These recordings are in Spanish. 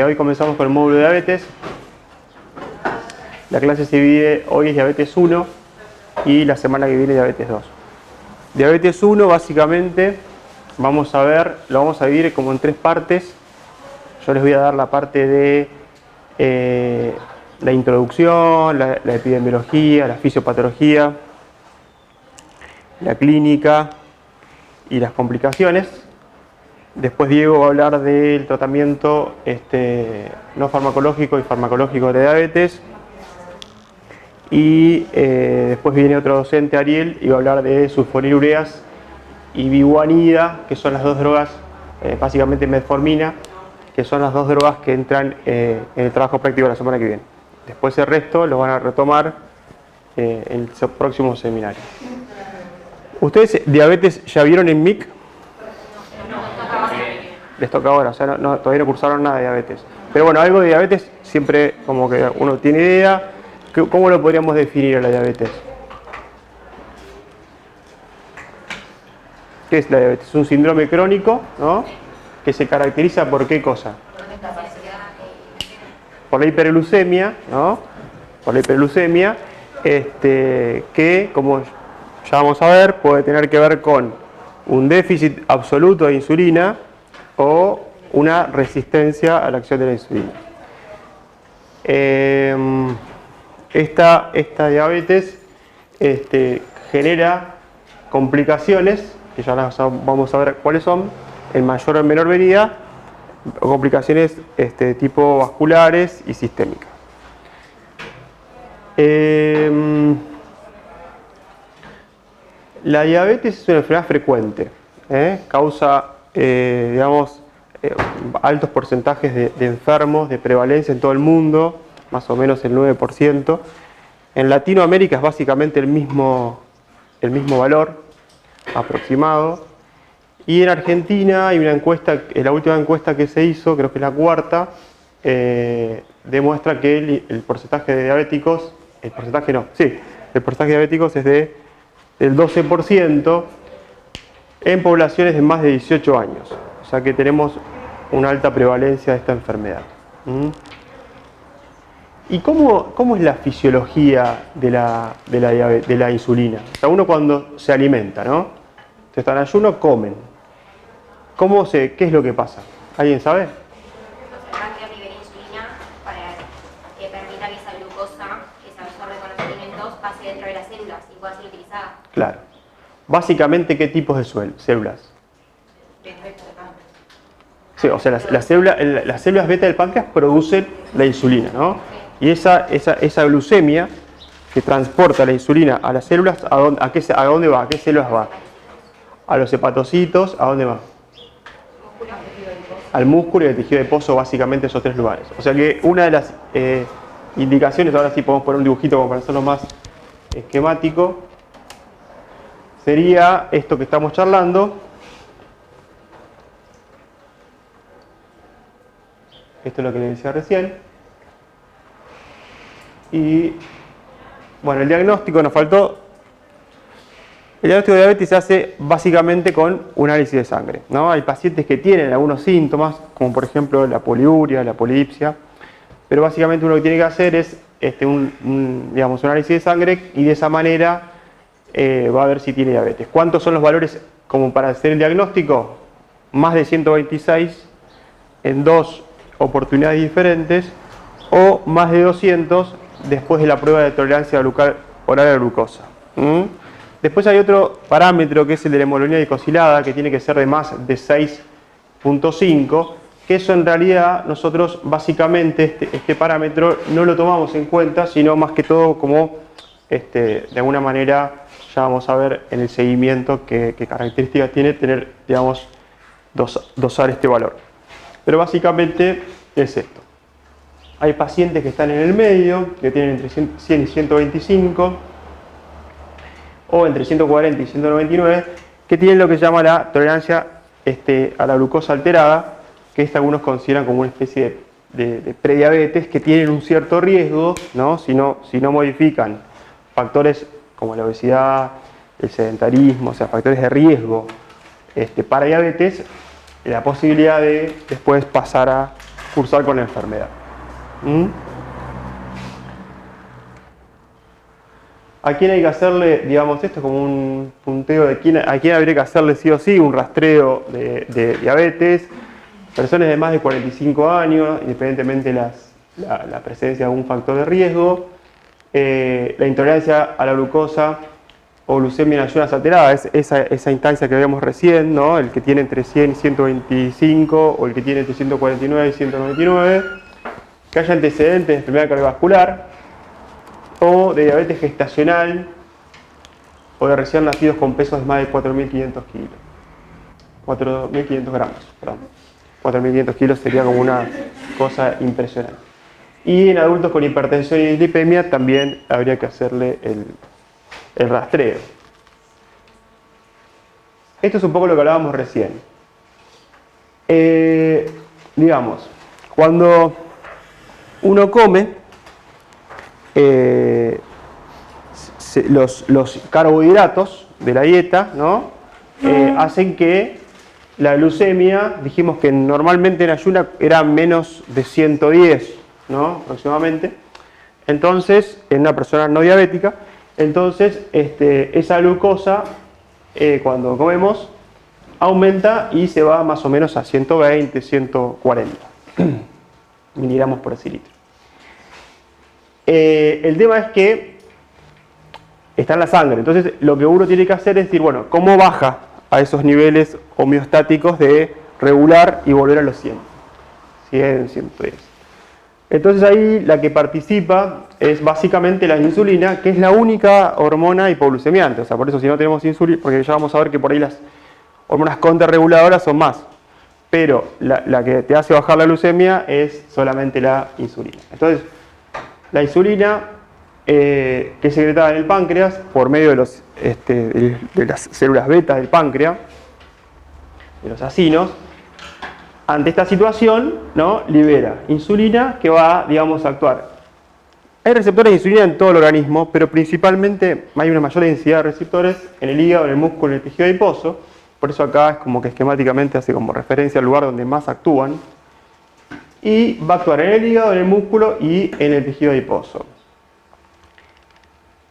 Hoy comenzamos con el módulo de diabetes. La clase se divide, hoy es diabetes 1 y la semana que viene diabetes 2. Diabetes 1 básicamente lo vamos a dividir como en 3 partes. Yo les voy a dar la parte de la introducción, la epidemiología, la fisiopatología, la clínica y las complicaciones. Después Diego va a hablar del tratamiento no farmacológico y farmacológico de diabetes. Y después viene otro docente, Ariel, y va a hablar de sulfonilureas y biguanida, que son las dos drogas, básicamente metformina, que son las dos drogas que entran en el trabajo práctico de la semana que viene. Después el resto lo van a retomar en el próximo seminario. ¿Ustedes diabetes ya vieron en MIC? Les toca ahora, o sea, todavía no cursaron nada de diabetes. Pero bueno, algo de diabetes siempre como que uno tiene idea. ¿Cómo lo podríamos definir a la diabetes? ¿Qué es la diabetes? Es un síndrome crónico, ¿no? Que se caracteriza por qué cosa. Por la hiperglucemia, ¿no? Por la hiperglucemia, que como ya vamos a ver, puede tener que ver con un déficit absoluto de insulina o una resistencia a la acción de la insulina. Esta diabetes genera complicaciones, que ya las vamos a ver cuáles son, en mayor o en menor medida, complicaciones tipo vasculares y sistémicas. La diabetes es una enfermedad frecuente, causa, altos porcentajes de enfermos, de prevalencia en todo el mundo, más o menos el 9%. En Latinoamérica es básicamente el mismo valor aproximado. Y en Argentina hay una encuesta, la última encuesta que se hizo, creo que es la cuarta, demuestra que el porcentaje de diabéticos, el porcentaje de diabéticos es del 12% en poblaciones de más de 18 años. O sea que tenemos una alta prevalencia de esta enfermedad. ¿Y cómo es la fisiología de la insulina? O sea, uno cuando se alimenta, ¿no? Se está en ayuno, comen. ¿Qué es lo que pasa? ¿Alguien sabe? Se arranca el nivel de insulina para que permita que esa glucosa que se absorbe con los alimentos pase dentro de las células y pueda ser utilizada. Claro. Básicamente, ¿qué tipos de células? Sí, o sea, las células beta del páncreas producen la insulina, ¿no? Y esa glucemia que transporta la insulina a las células, ¿a dónde va? ¿A qué células va? A los hepatocitos, ¿a dónde va? Al músculo y al tejido adiposo, básicamente esos 3 lugares. O sea que una de las indicaciones, ahora sí podemos poner un dibujito como para hacerlo más esquemático, sería esto que estamos charlando. Esto es lo que les decía recién. Y bueno, el diagnóstico nos faltó. El diagnóstico de diabetes se hace básicamente con un análisis de sangre, ¿no? Hay pacientes que tienen algunos síntomas, como por ejemplo la poliuria, la polidipsia, pero básicamente uno lo que tiene que hacer es un análisis de sangre y de esa manera va a ver si tiene diabetes. ¿Cuántos son los valores como para hacer el diagnóstico? Más de 126 en 2 oportunidades diferentes o más de 200 después de la prueba de tolerancia oral a la glucosa. Después hay otro parámetro que es el de la hemoglobina glicosilada, que tiene que ser de más de 6.5, que eso en realidad nosotros básicamente este parámetro no lo tomamos en cuenta, sino más que todo como de alguna manera ya vamos a ver en el seguimiento qué características tiene tener, digamos, dosar este valor. Pero básicamente es esto. Hay pacientes que están en el medio, que tienen entre 100 y 125, o entre 140 y 199, que tienen lo que se llama la tolerancia a la glucosa alterada, que algunos consideran como una especie de prediabetes, que tienen un cierto riesgo, ¿no? Si no modifican factores como la obesidad, el sedentarismo, o sea, factores de riesgo para diabetes, la posibilidad de después pasar cursar con la enfermedad. ¿A quién hay que hacerle, digamos, esto es como un punteo de a quién habría que hacerle sí o sí un rastreo de diabetes? Personas de más de 45 años, independientemente de la presencia de algún factor de riesgo. La intolerancia a la glucosa o glucemia en ayunas alteradas, es esa instancia que vemos recién, ¿no? El que tiene entre 100 y 125 o el que tiene entre 149 y 199. Que haya antecedentes de enfermedad cardiovascular o de diabetes gestacional o de recién nacidos con pesos de más de 4.500 kilos. 4.500 gramos, perdón. 4.500 kilos sería como una cosa impresionante. Y en adultos con hipertensión y dislipemia también habría que hacerle el rastreo. Esto es un poco lo que hablábamos recién. Digamos, cuando uno come, los carbohidratos de la dieta, ¿no? Hacen que la glucemia, dijimos que normalmente en ayuna era menos de 110, ¿no? Aproximadamente. Entonces, en una persona no diabética, entonces esa glucosa, cuando comemos, aumenta y se va más o menos a 120, 140 miligramos por decilitro. El tema es que está en la sangre, entonces lo que uno tiene que hacer es decir, bueno, ¿cómo baja a esos niveles homeostáticos de regular y volver a los 100? 100, 110. Entonces ahí la que participa es básicamente la insulina, que es la única hormona hipoglucemiante. O sea, por eso si no tenemos insulina, porque ya vamos a ver que por ahí las hormonas contrarreguladoras son más. Pero la que te hace bajar la glucemia es solamente la insulina. Entonces, la insulina, que es secretada en el páncreas por medio de las células beta del páncreas, de los acinos, ante esta situación, ¿no? Libera insulina que va, digamos, a actuar. Hay receptores de insulina en todo el organismo, pero principalmente hay una mayor densidad de receptores en el hígado, en el músculo, en el tejido adiposo. Por eso acá es como que esquemáticamente hace como referencia al lugar donde más actúan. Y va a actuar en el hígado, en el músculo y en el tejido adiposo.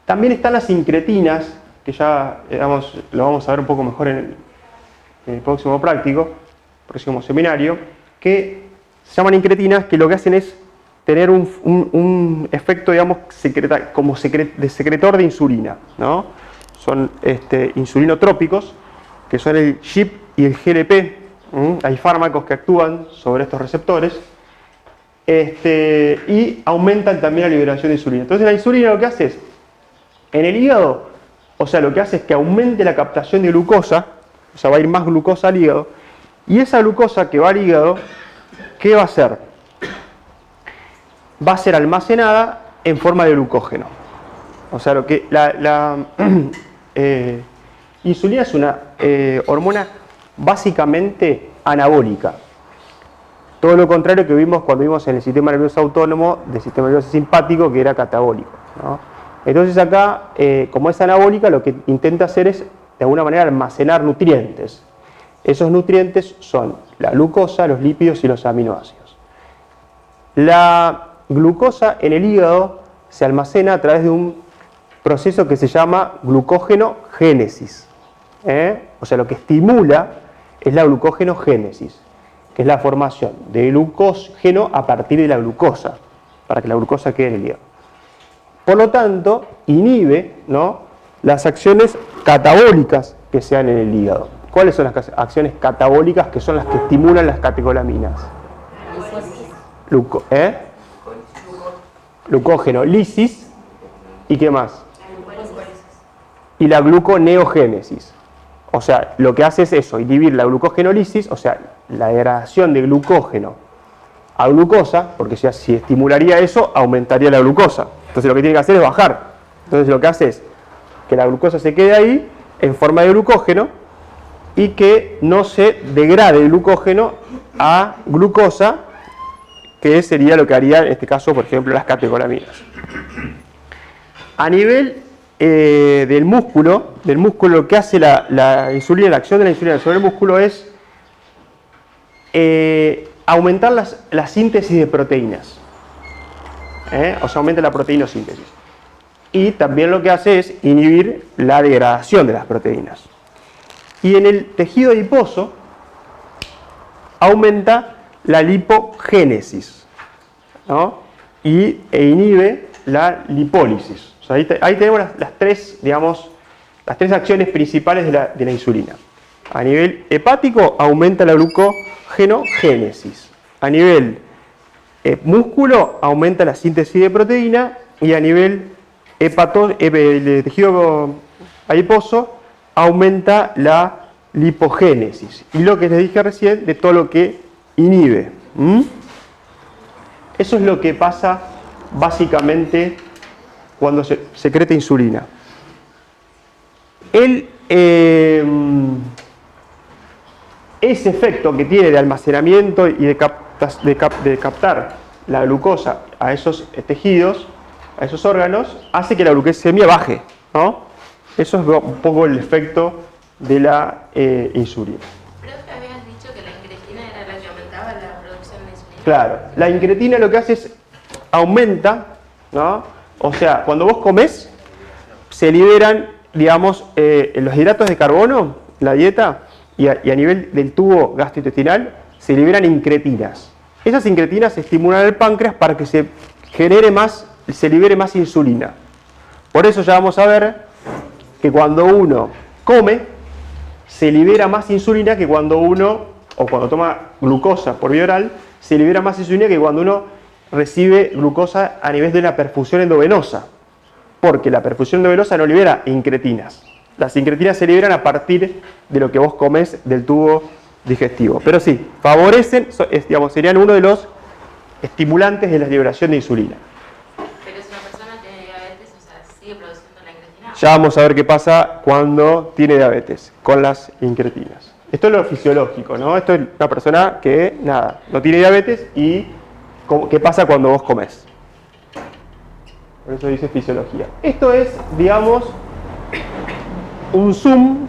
También están las incretinas, que ya lo vamos a ver un poco mejor en el próximo próximo seminario, que se llaman incretinas, que lo que hacen es tener un efecto, digamos, de secretor de insulina, ¿no? Son insulinotrópicos, que son el GIP y el GLP. Hay fármacos que actúan sobre estos receptores y aumentan también la liberación de insulina. Entonces la insulina lo que hace es, en el hígado, o sea, lo que hace es que aumente la captación de glucosa, o sea, va a ir más glucosa al hígado, y esa glucosa que va al hígado, ¿qué va a hacer? Va a ser almacenada en forma de glucógeno. O sea, lo que la insulina es una hormona básicamente anabólica. Todo lo contrario que vimos cuando vimos en el sistema nervioso autónomo del sistema nervioso simpático, que era catabólico, ¿no? Entonces acá, como es anabólica, lo que intenta hacer es, de alguna manera, almacenar nutrientes. Esos nutrientes son la glucosa, los lípidos y los aminoácidos. La glucosa en el hígado se almacena a través de un proceso que se llama glucógenogénesis. O sea, lo que estimula es la glucógenogénesis, que es la formación de glucógeno a partir de la glucosa, para que la glucosa quede en el hígado. Por lo tanto, inhibe, ¿no?, las acciones catabólicas que se dan en el hígado. ¿Cuáles son las acciones catabólicas que son las que estimulan las catecolaminas? Glucógenolisis. ¿Y qué más? Y la gluconeogénesis. O sea, lo que hace es eso, inhibir la glucogenolisis, o sea, la degradación de glucógeno a glucosa, porque si estimularía eso, aumentaría la glucosa. Entonces lo que tiene que hacer es bajar. Entonces lo que hace es que la glucosa se quede ahí en forma de glucógeno y que no se degrade el glucógeno a glucosa, que sería lo que haría en este caso, por ejemplo, las catecolaminas. A nivel del músculo lo que hace la insulina, la acción de la insulina sobre el músculo es aumentar la síntesis de proteínas. O sea, aumenta la proteinosíntesis. Y también lo que hace es inhibir la degradación de las proteínas. Y en el tejido adiposo aumenta la lipogénesis, ¿no? E inhibe la lipólisis. O sea, ahí tenemos las tres, digamos, las tres acciones principales de la insulina. A nivel hepático aumenta la glucogenogénesis. A nivel músculo aumenta la síntesis de proteína y a nivel el tejido adiposo aumenta la lipogénesis. Y lo que les dije recién de todo lo que inhibe. Eso es lo que pasa básicamente cuando se secreta insulina. Ese efecto que tiene de almacenamiento y de captar la glucosa a esos tejidos, a esos órganos, hace que la glucemia baje, ¿no? Eso es un poco el efecto de la insulina. Pero te habías dicho que la incretina era la que aumentaba la producción de insulina. Claro, la incretina lo que hace es aumenta, ¿no? O sea, cuando vos comés, se liberan, digamos, los hidratos de carbono, la dieta, y a nivel del tubo gastrointestinal, se liberan incretinas. Esas incretinas estimulan el páncreas para que se libere más insulina. Por eso ya vamos a ver que cuando uno come, se libera más insulina que cuando cuando toma glucosa por vía oral, se libera más insulina que cuando uno recibe glucosa a nivel de una perfusión endovenosa. Porque la perfusión endovenosa no libera incretinas. Las incretinas se liberan a partir de lo que vos comes del tubo digestivo. Pero sí, favorecen, digamos, serían uno de los estimulantes de la liberación de insulina. Pero si una persona tiene diabetes, o sea, ¿sigue produciendo la incretina? Ya vamos a ver qué pasa cuando tiene diabetes con las incretinas. Esto es lo fisiológico, ¿no? Esto es una persona que, nada, no tiene diabetes y qué pasa cuando vos comés. Por eso dice fisiología. Esto es, digamos, un zoom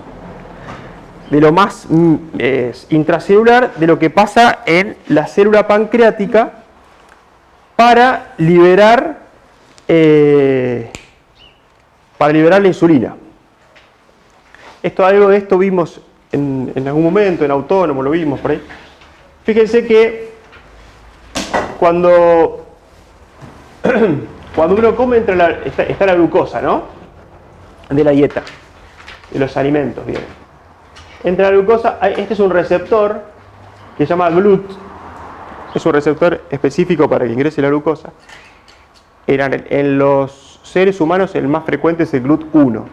de lo más intracelular de lo que pasa en la célula pancreática para liberar la insulina. Algo de esto vimos en algún momento, en Autónomo, lo vimos por ahí. Fíjense que cuando uno come está la glucosa, ¿no? De la dieta, de los alimentos, bien. Entra la glucosa, este es un receptor que se llama GLUT, es un receptor específico para que ingrese la glucosa. En los seres humanos el más frecuente es el GLUT1.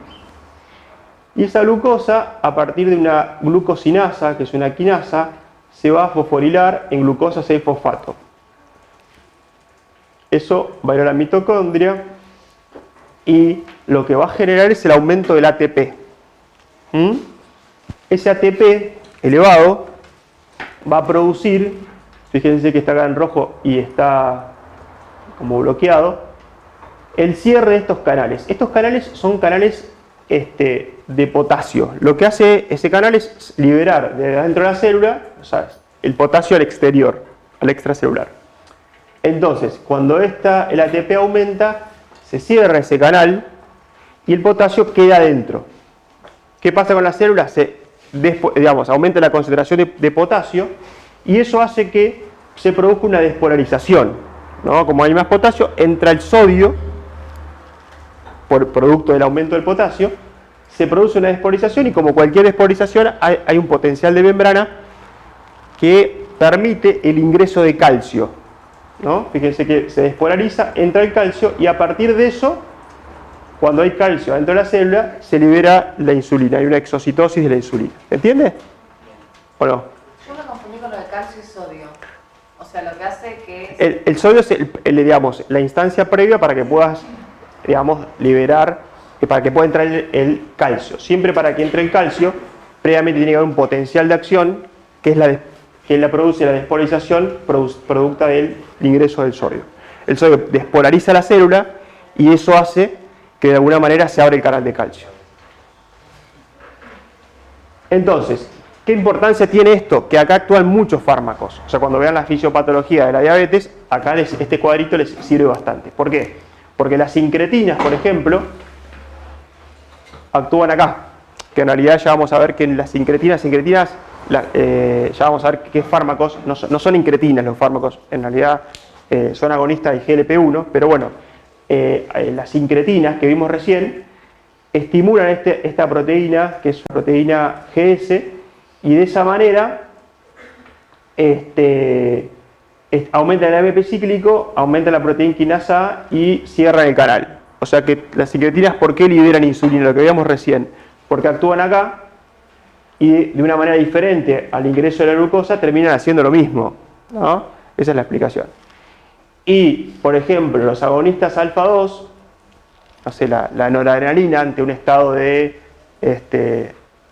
Y esa glucosa, a partir de una glucosinasa, que es una quinasa, se va a fosforilar en glucosa 6-fosfato. Eso va a ir a la mitocondria y lo que va a generar es el aumento del ATP. Ese ATP elevado va a producir, fíjense que está acá en rojo y está como bloqueado, el cierre de estos canales. Estos canales son canales de potasio. Lo que hace ese canal es liberar de dentro de la célula, o sea, el potasio al exterior, al extracelular. Entonces, cuando el ATP aumenta, se cierra ese canal y el potasio queda adentro. ¿Qué pasa con la célula? Aumenta la concentración de potasio y eso hace que se produzca una despolarización, ¿no? Como hay más potasio, entra el sodio, por producto del aumento del potasio, se produce una despolarización y como cualquier despolarización hay un potencial de membrana que permite el ingreso de calcio, ¿no? Fíjense que se despolariza, entra el calcio y a partir de eso, cuando hay calcio dentro de la célula, se libera la insulina, hay una exocitosis de la insulina. ¿Entiende? ¿O no? Yo me confundí con lo de calcio y sodio. O sea, lo que hace que... El sodio es digamos, la instancia previa para que puedas, digamos, liberar, para que pueda entrar el calcio. Siempre para que entre el calcio, previamente tiene que haber un potencial de acción, que es la produce la despolarización producto del ingreso del sodio. El sodio despolariza la célula y eso hace que de alguna manera se abre el canal de calcio. Entonces, ¿Qué importancia tiene esto? Que acá actúan muchos fármacos. O sea, cuando vean la fisiopatología de la diabetes, acá este cuadrito les sirve bastante. ¿Por qué? Porque las incretinas, por ejemplo, actúan acá. Que en realidad ya vamos a ver que en las incretinas, ya vamos a ver qué fármacos, no son incretinas los fármacos, en realidad son agonistas de GLP-1, pero bueno, las incretinas que vimos recién estimulan esta proteína, que es una proteína GS, y de esa manera aumenta el AMP cíclico, aumenta la proteína quinasa A y cierran el canal. O sea que las incretinas, ¿por qué liberan insulina? Lo que veíamos recién, porque actúan acá y de una manera diferente al ingreso de la glucosa terminan haciendo lo mismo, ¿no? Esa es la explicación. Y, por ejemplo, los agonistas alfa 2, no sé, la noradrenalina ante un estado de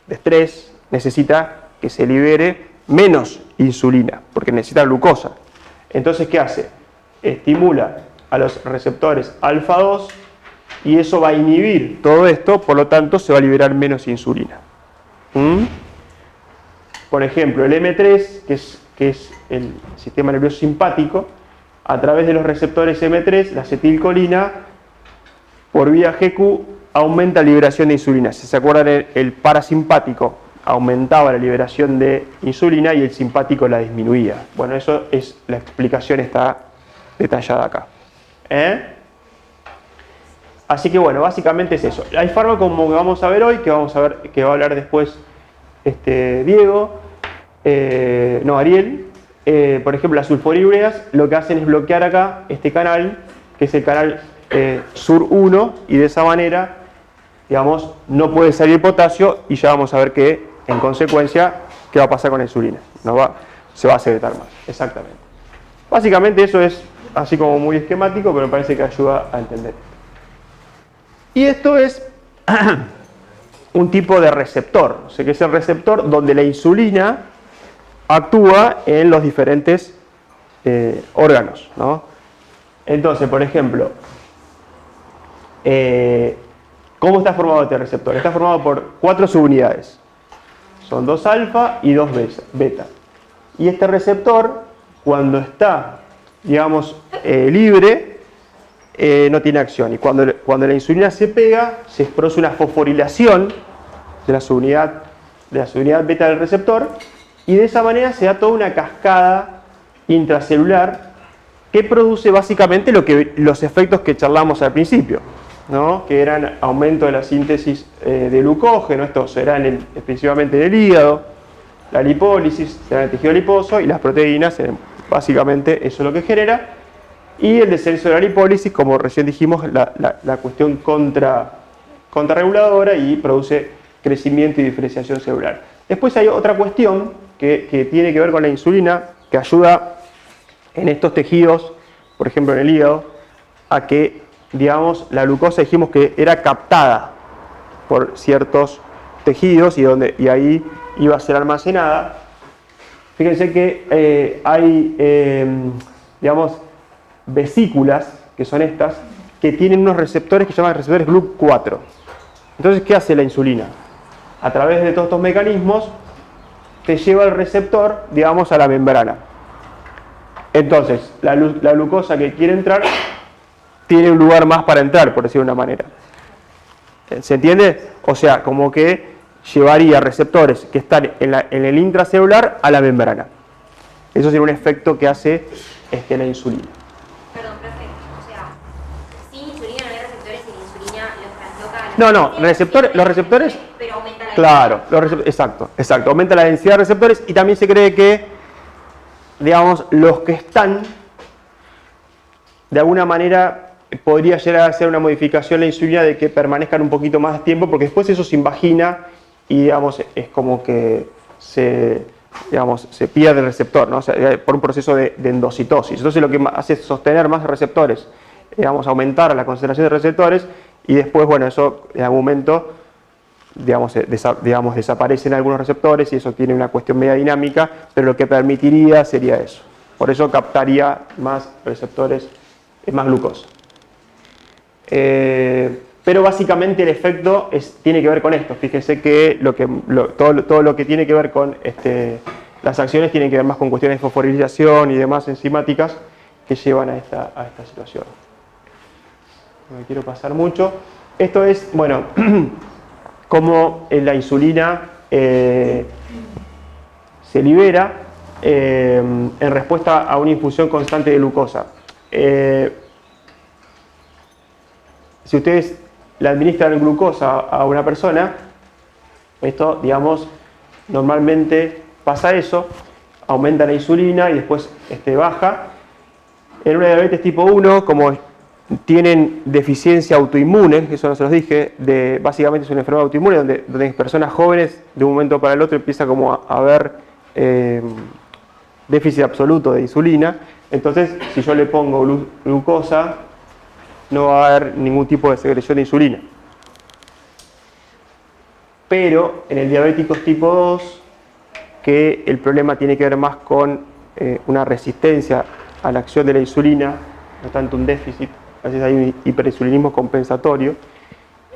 estrés necesita que se libere menos insulina, porque necesita glucosa. Entonces, ¿qué hace? Estimula a los receptores alfa 2 y eso va a inhibir todo esto, por lo tanto se va a liberar menos insulina. Por ejemplo, el M3, que es el sistema nervioso simpático, a través de los receptores M3, la acetilcolina, por vía GQ, aumenta la liberación de insulina. Si se acuerdan, el parasimpático aumentaba la liberación de insulina y el simpático la disminuía. Bueno, eso es la explicación, está detallada acá. Así que bueno, básicamente es eso. Hay fármacos como que vamos a ver hoy, que va a hablar después Diego, Ariel. Por ejemplo, las sulfonilureas lo que hacen es bloquear acá este canal, que es el canal SUR1, y de esa manera, digamos, no puede salir potasio y ya vamos a ver que, en consecuencia, ¿qué va a pasar con la insulina? Se va a secretar más, exactamente. Básicamente eso es así como muy esquemático, pero me parece que ayuda a entender. Y esto es un tipo de receptor, o sea que es el receptor donde la insulina actúa en los diferentes órganos, ¿no? Entonces, por ejemplo, ¿cómo está formado este receptor? Está formado por 4 subunidades. Son 2 alfa y 2 beta. Y este receptor, cuando está, digamos, libre, no tiene acción. Y cuando la insulina se pega, se produce una fosforilación de la subunidad beta del receptor, y de esa manera se da toda una cascada intracelular que produce básicamente los efectos que charlamos al principio, ¿no? Que eran aumento de la síntesis de glucógeno. Estos serán exclusivamente en el hígado, la lipólisis será en el tejido adiposo, y las proteínas, básicamente eso es lo que genera, y el descenso de la lipólisis, como recién dijimos, la cuestión contrarreguladora, y produce crecimiento y diferenciación celular. Después hay otra cuestión que tiene que ver con la insulina, que ayuda en estos tejidos, por ejemplo en el hígado, a que, digamos, la glucosa dijimos que era captada por ciertos tejidos y ahí iba a ser almacenada. Fíjense que hay, digamos, vesículas, que son estas, que tienen unos receptores que se llaman receptores GLUT4. Entonces, ¿qué hace la insulina? A través de todos estos mecanismos, te lleva el receptor, digamos, a la membrana. Entonces, la glucosa que quiere entrar, tiene un lugar más para entrar, por decirlo de una manera. ¿Se entiende? O sea, como que llevaría receptores que están en el intracelular a la membrana. Eso sería un efecto que hace la insulina. Perdón, profe, o sea, sin insulina no hay receptores y la insulina los trasloca a la los receptores, pero aumenta la claro, exacto, aumenta la densidad de receptores, y también se cree que, digamos, los que están, de alguna manera, podría llegar a ser una modificación de la insulina de que permanezcan un poquito más de tiempo, porque después eso se invagina y, digamos, es como que se pierde el receptor, ¿no? O sea, por un proceso de endocitosis. Entonces lo que hace es sostener más receptores, digamos, aumentar la concentración de receptores, y después, bueno, eso en algún momento, digamos, desaparecen algunos receptores, y eso tiene una cuestión media dinámica, pero lo que permitiría sería eso. Por eso captaría más receptores, más glucosa. Pero básicamente el efecto tiene que ver con esto. Fíjense que, todo lo que tiene que ver con las acciones tienen que ver más con cuestiones de fosforilización y demás enzimáticas que llevan a esta situación. No me quiero pasar mucho. Esto es, bueno, cómo la insulina se libera en respuesta a una infusión constante de glucosa. Si ustedes le administran glucosa a una persona, esto, digamos, normalmente pasa eso, aumenta la insulina y después baja. En una diabetes tipo 1, como tienen deficiencia autoinmune, eso no se los dije, básicamente es una enfermedad autoinmune donde personas jóvenes de un momento para el otro empieza como a haber déficit absoluto de insulina. Entonces, si yo le pongo glucosa, no va a haber ningún tipo de secreción de insulina. Pero en el diabéticos tipo 2, que el problema tiene que ver más con una resistencia a la acción de la insulina, no tanto un déficit, a veces hay un hiperinsulinismo compensatorio.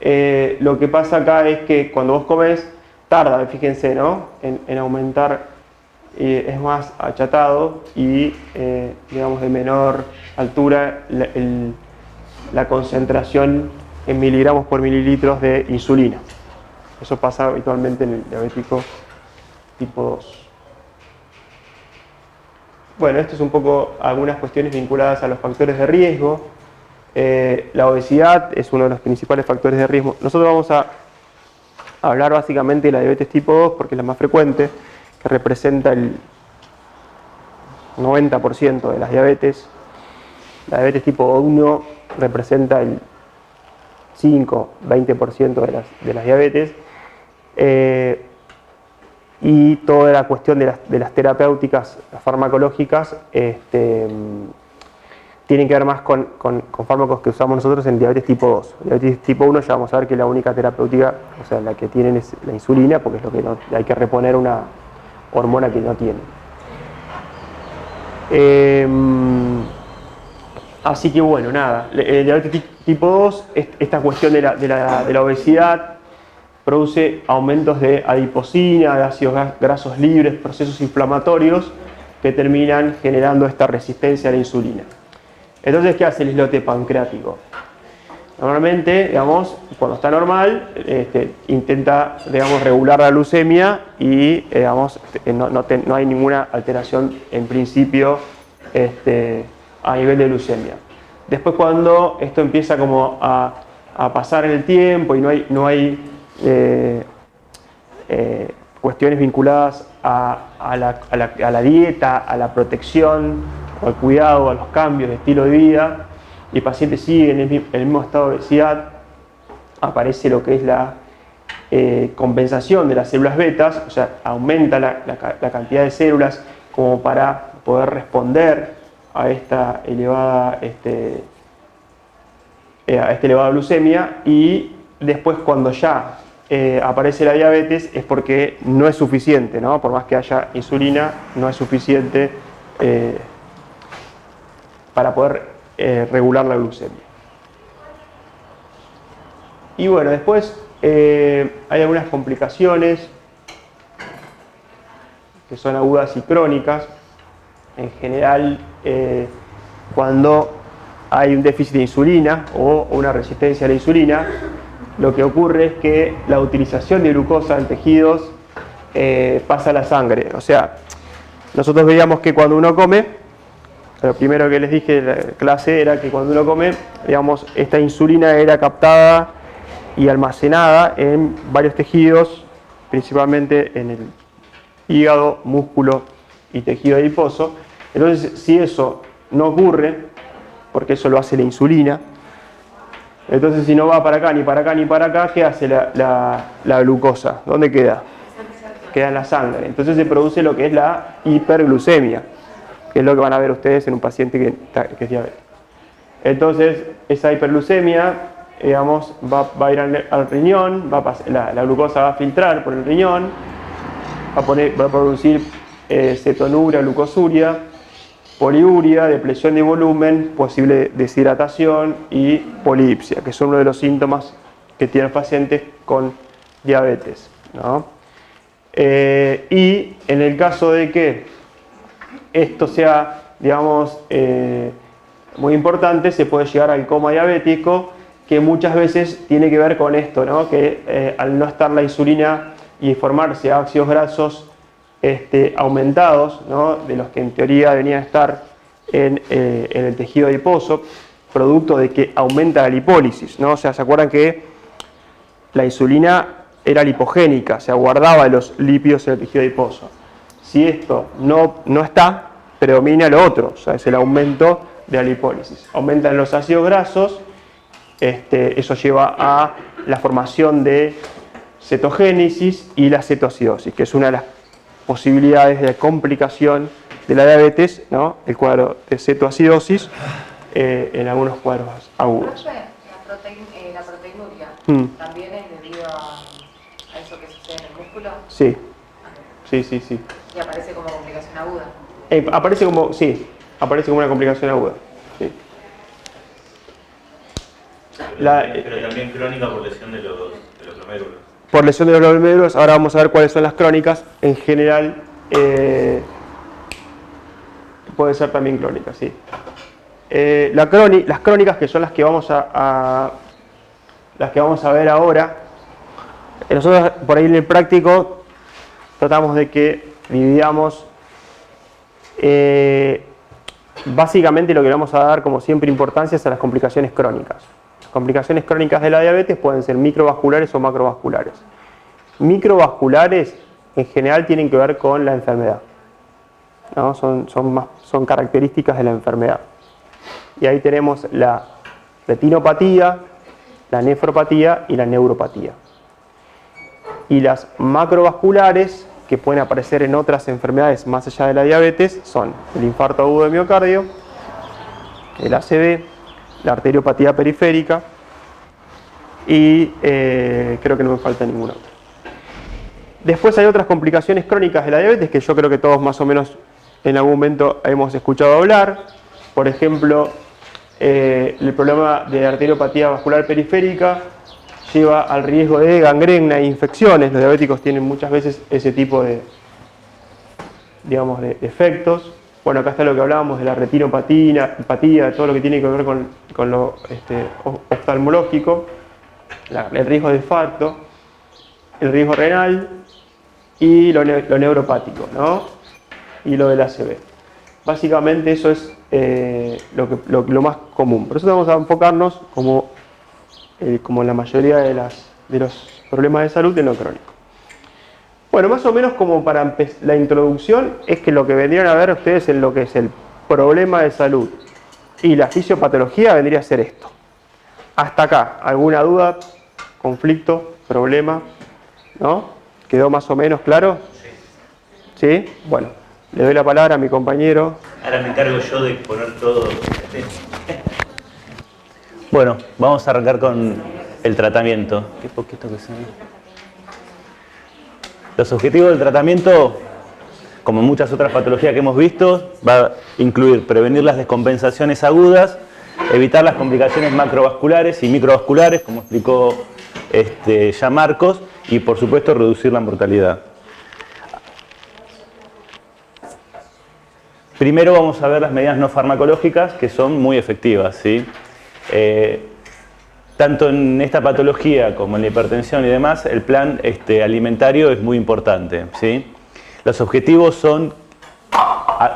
Lo que pasa acá es que cuando vos comes, tarda, fíjense, ¿no?, en aumentar, es más achatado y, digamos, de menor altura la concentración en miligramos por mililitros de insulina. Eso pasa habitualmente en el diabético tipo 2. Bueno, esto es un poco algunas cuestiones vinculadas a los factores de riesgo. La obesidad es uno de los principales factores de riesgo. Nosotros vamos a hablar básicamente de la diabetes tipo 2 porque es la más frecuente, que representa el 90% de las diabetes. La diabetes tipo 1 representa el 5-20% de las diabetes. Y toda la cuestión de las terapéuticas, las farmacológicas, tienen que ver más con fármacos que usamos nosotros en diabetes tipo 2. Diabetes tipo 1 ya vamos a ver que la única terapéutica, o sea, la que tienen es la insulina, porque es lo que hay que reponer una hormona que no tienen. Así que bueno, nada, el diabetes tipo 2, esta cuestión de la obesidad, produce aumentos de adiposina, de ácidos grasos libres, procesos inflamatorios que terminan generando esta resistencia a la insulina. Entonces, ¿qué hace el islote pancreático? Normalmente, digamos, cuando está normal, intenta, digamos, regular la glucemia y, digamos, no hay ninguna alteración en principio a nivel de glucemia. Después, cuando esto empieza como a pasar en el tiempo y no hay cuestiones vinculadas a la dieta, a la protección, al cuidado, a los cambios de estilo de vida, y el paciente sigue en el mismo estado de obesidad, aparece lo que es la compensación de las células betas, o sea, aumenta la cantidad de células como para poder responder a esta elevada glucemia, y después cuando ya aparece la diabetes es porque no es suficiente, ¿no? Por más que haya insulina, no es suficiente para poder regular la glucemia. Y bueno, después hay algunas complicaciones que son agudas y crónicas. En general, cuando hay un déficit de insulina o una resistencia a la insulina, lo que ocurre es que la utilización de glucosa en tejidos pasa a la sangre. O sea, nosotros veíamos que cuando uno come, lo primero que les dije en la clase era que cuando uno come, digamos, esta insulina era captada y almacenada en varios tejidos, principalmente en el hígado, músculo y tejido adiposo. Entonces, si eso no ocurre, porque eso lo hace la insulina, entonces si no va para acá, ni para acá, ni para acá, ¿qué hace la glucosa? ¿Dónde queda? Queda en la sangre. Entonces se produce lo que es la hiperglucemia, que es lo que van a ver ustedes en un paciente que es diabético. Entonces, esa hiperglucemia, digamos, va a ir al riñón, la glucosa va a filtrar por el riñón, va a producir cetonuria, glucosuria, poliuria, depresión de volumen, posible deshidratación y polipsia, que son uno de los síntomas que tienen los pacientes con diabetes, ¿no? Y en el caso de que esto sea, digamos, muy importante, se puede llegar al coma diabético, que muchas veces tiene que ver con esto, ¿no? Que al no estar la insulina y formarse ácidos grasos aumentados, ¿no? De los que en teoría deberían estar en el tejido adiposo, producto de que aumenta la lipólisis, ¿no? O sea, ¿se acuerdan que la insulina era lipogénica, se guardaba los lípidos en el tejido adiposo? Si esto no está, predomina lo otro, o sea, es el aumento de la lipólisis. Aumentan los ácidos grasos, eso lleva a la formación de cetogénesis y la cetoacidosis, que es una de las posibilidades de complicación de la diabetes, ¿no? El cuadro de cetoacidosis en algunos cuadros agudos. La proteinuria también es debido a eso que sucede en el músculo. Sí, sí. Y aparece como complicación aguda. Aparece como una complicación aguda. Sí. Pero también crónica por lesión de los glomérulos. Por lesión de los glomérulos, ahora vamos a ver cuáles son las crónicas. En general, puede ser también crónica, sí. Las crónicas, que son las que vamos a ver ahora, nosotros por ahí en el práctico tratamos de que dividamos básicamente lo que vamos a dar como siempre importancia es a las complicaciones crónicas. Las complicaciones crónicas de la diabetes pueden ser microvasculares o macrovasculares. Microvasculares en general tienen que ver con la enfermedad, ¿no? Son características de la enfermedad. Y ahí tenemos la retinopatía, la nefropatía y la neuropatía. Y las macrovasculares, que pueden aparecer en otras enfermedades más allá de la diabetes, son el infarto agudo de miocardio, el ACV, la arteriopatía periférica y creo que no me falta ninguna otra. Después hay otras complicaciones crónicas de la diabetes que yo creo que todos más o menos en algún momento hemos escuchado hablar. Por ejemplo, el problema de arteriopatía vascular periférica lleva al riesgo de gangrena e infecciones. Los diabéticos tienen muchas veces ese tipo de efectos. Bueno, acá está lo que hablábamos de la retinopatía, todo lo que tiene que ver con lo oftalmológico, el riesgo de infarto, el riesgo renal y lo neuropático, ¿no? Y lo del ACV. Básicamente eso es lo más común. Por eso vamos a enfocarnos como la mayoría de los problemas de salud en lo crónico. Bueno, más o menos como para la introducción es que lo que vendrían a ver ustedes en lo que es el problema de salud y la fisiopatología vendría a ser esto. Hasta acá, ¿alguna duda, conflicto, problema? ¿No? ¿Quedó más o menos claro? ¿Sí? Bueno, le doy la palabra a mi compañero. Ahora me encargo yo de poner todo. Bueno, vamos a arrancar con el tratamiento. Qué poquito que se ve. Los objetivos del tratamiento, como muchas otras patologías que hemos visto, va a incluir prevenir las descompensaciones agudas, evitar las complicaciones macrovasculares y microvasculares, como explicó ya Marcos, y por supuesto reducir la mortalidad. Primero vamos a ver las medidas no farmacológicas, que son muy efectivas, ¿sí? Tanto en esta patología como en la hipertensión y demás, el plan alimentario es muy importante, ¿sí? Los objetivos son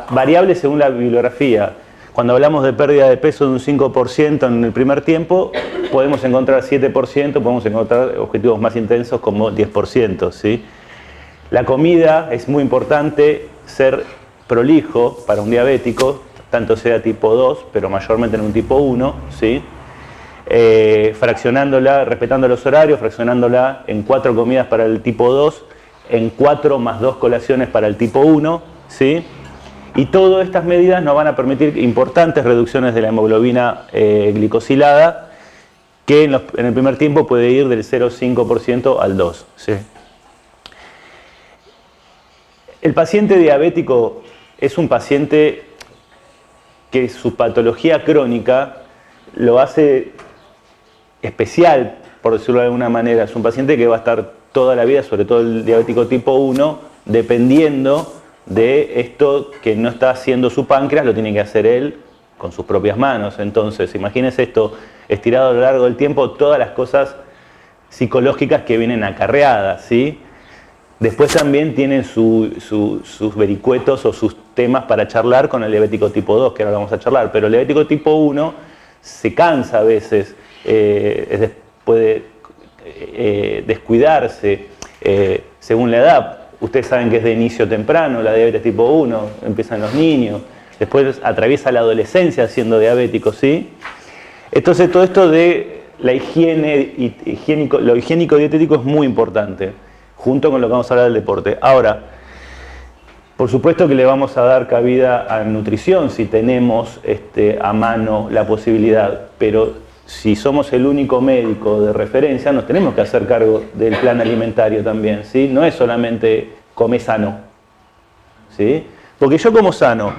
variables según la bibliografía. Cuando hablamos de pérdida de peso de un 5% en el primer tiempo, podemos encontrar 7%, podemos encontrar objetivos más intensos como 10%, ¿sí? La comida es muy importante, ser prolijo para un diabético, tanto sea tipo 2, pero mayormente en un tipo 1, ¿sí? Fraccionándola, respetando los horarios, fraccionándola en 4 comidas para el tipo 2, en 4 más 2 colaciones para el tipo 1, ¿sí? Y todas estas medidas nos van a permitir importantes reducciones de la hemoglobina glicosilada, que en el primer tiempo puede ir del 0,5% al 2%, ¿sí? El paciente diabético es un paciente que su patología crónica lo hace especial, por decirlo de alguna manera. Es un paciente que va a estar toda la vida, sobre todo el diabético tipo 1, dependiendo de esto que no está haciendo su páncreas, lo tiene que hacer él con sus propias manos. Entonces, imagínense esto estirado a lo largo del tiempo, todas las cosas psicológicas que vienen acarreadas, ¿sí? Después también tienen sus vericuetos o sus temas para charlar con el diabético tipo 2, que ahora vamos a charlar, pero el diabético tipo 1 se cansa a veces, puede descuidarse según la edad. Ustedes saben que es de inicio temprano, la diabetes tipo 1, empieza en los niños, después atraviesa la adolescencia siendo diabético, ¿sí? Entonces todo esto de la higiene, lo higiénico dietético es muy importante, junto con lo que vamos a hablar del deporte. Ahora, por supuesto que le vamos a dar cabida a nutrición si tenemos a mano la posibilidad, pero si somos el único médico de referencia, nos tenemos que hacer cargo del plan alimentario también, ¿sí? No es solamente comer sano, ¿sí? Porque yo como sano,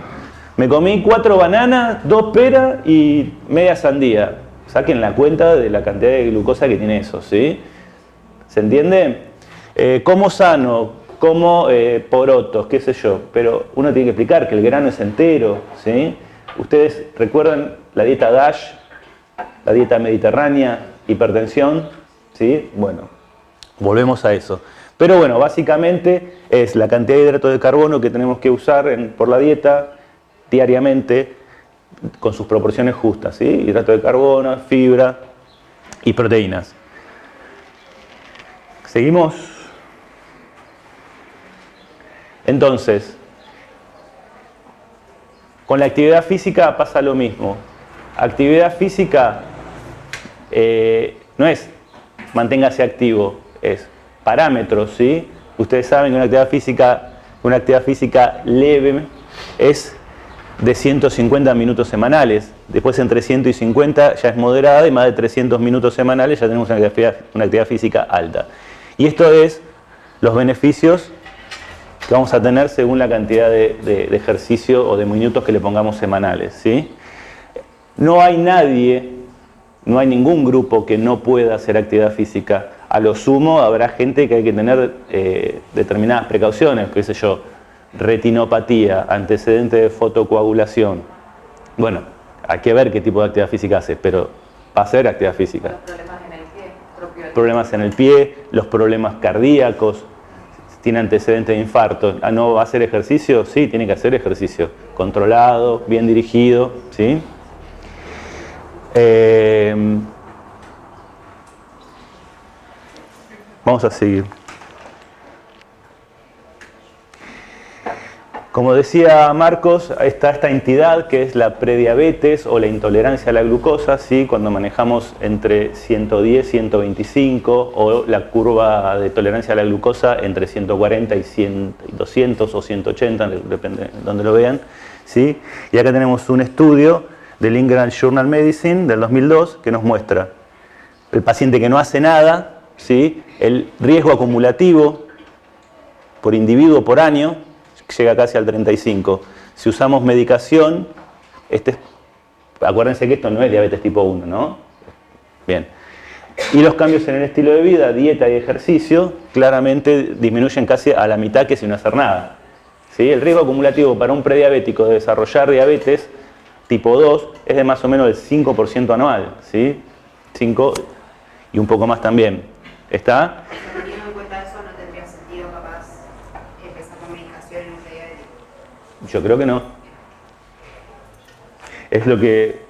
me comí 4 bananas, 2 peras y media sandía. Saquen la cuenta de la cantidad de glucosa que tiene eso, ¿sí? ¿Se entiende? Como sano, como porotos, qué sé yo, pero uno tiene que explicar que el grano es entero, ¿sí? Ustedes recuerdan la dieta DASH, la dieta mediterránea, hipertensión, ¿sí? Bueno, volvemos a eso. Pero bueno, básicamente es la cantidad de hidratos de carbono que tenemos que usar por la dieta diariamente con sus proporciones justas, ¿sí? Hidratos de carbono, fibra y proteínas. ¿Seguimos? Entonces, con la actividad física pasa lo mismo. Actividad física no es manténgase activo, es parámetros, ¿sí? Ustedes saben que una actividad física leve es de 150 minutos semanales. Después en 350 ya es moderada y más de 300 minutos semanales ya tenemos una actividad física alta. Y esto es los beneficios que vamos a tener según la cantidad de ejercicio o de minutos que le pongamos semanales, ¿sí? No hay nadie, no hay ningún grupo que no pueda hacer actividad física. A lo sumo habrá gente que hay que tener determinadas precauciones, qué sé yo, retinopatía, antecedente de fotocoagulación. Bueno, hay que ver qué tipo de actividad física hace, pero va a hacer actividad física. Los problemas en el pie, propio del Problemas en el pie, los problemas cardíacos, tiene antecedentes de infarto. ¿No va a hacer ejercicio? Sí, tiene que hacer ejercicio. Controlado, bien dirigido, ¿sí? Vamos a seguir. Como decía Marcos, está esta entidad que es la prediabetes o la intolerancia a la glucosa, ¿sí? Cuando manejamos entre 110 y 125 o la curva de tolerancia a la glucosa entre 140 y 200 o 180, depende de donde lo vean, ¿sí? Y acá tenemos un estudio del England Journal Medicine del 2002 que nos muestra el paciente que no hace nada, ¿sí? El riesgo acumulativo por individuo por año llega casi al 35. Si usamos medicación, acuérdense que esto no es diabetes tipo 1, ¿no? Bien. Y los cambios en el estilo de vida, dieta y ejercicio, claramente disminuyen casi a la mitad que sin no hacer nada, ¿sí? El riesgo acumulativo para un prediabético de desarrollar diabetes tipo 2 es de más o menos el 5% anual, ¿sí? 5 y un poco más también. ¿Está? Teniendo en cuenta eso, no tendría sentido capaz empezar con medicación en un prediabético. Yo creo que no. Es lo que...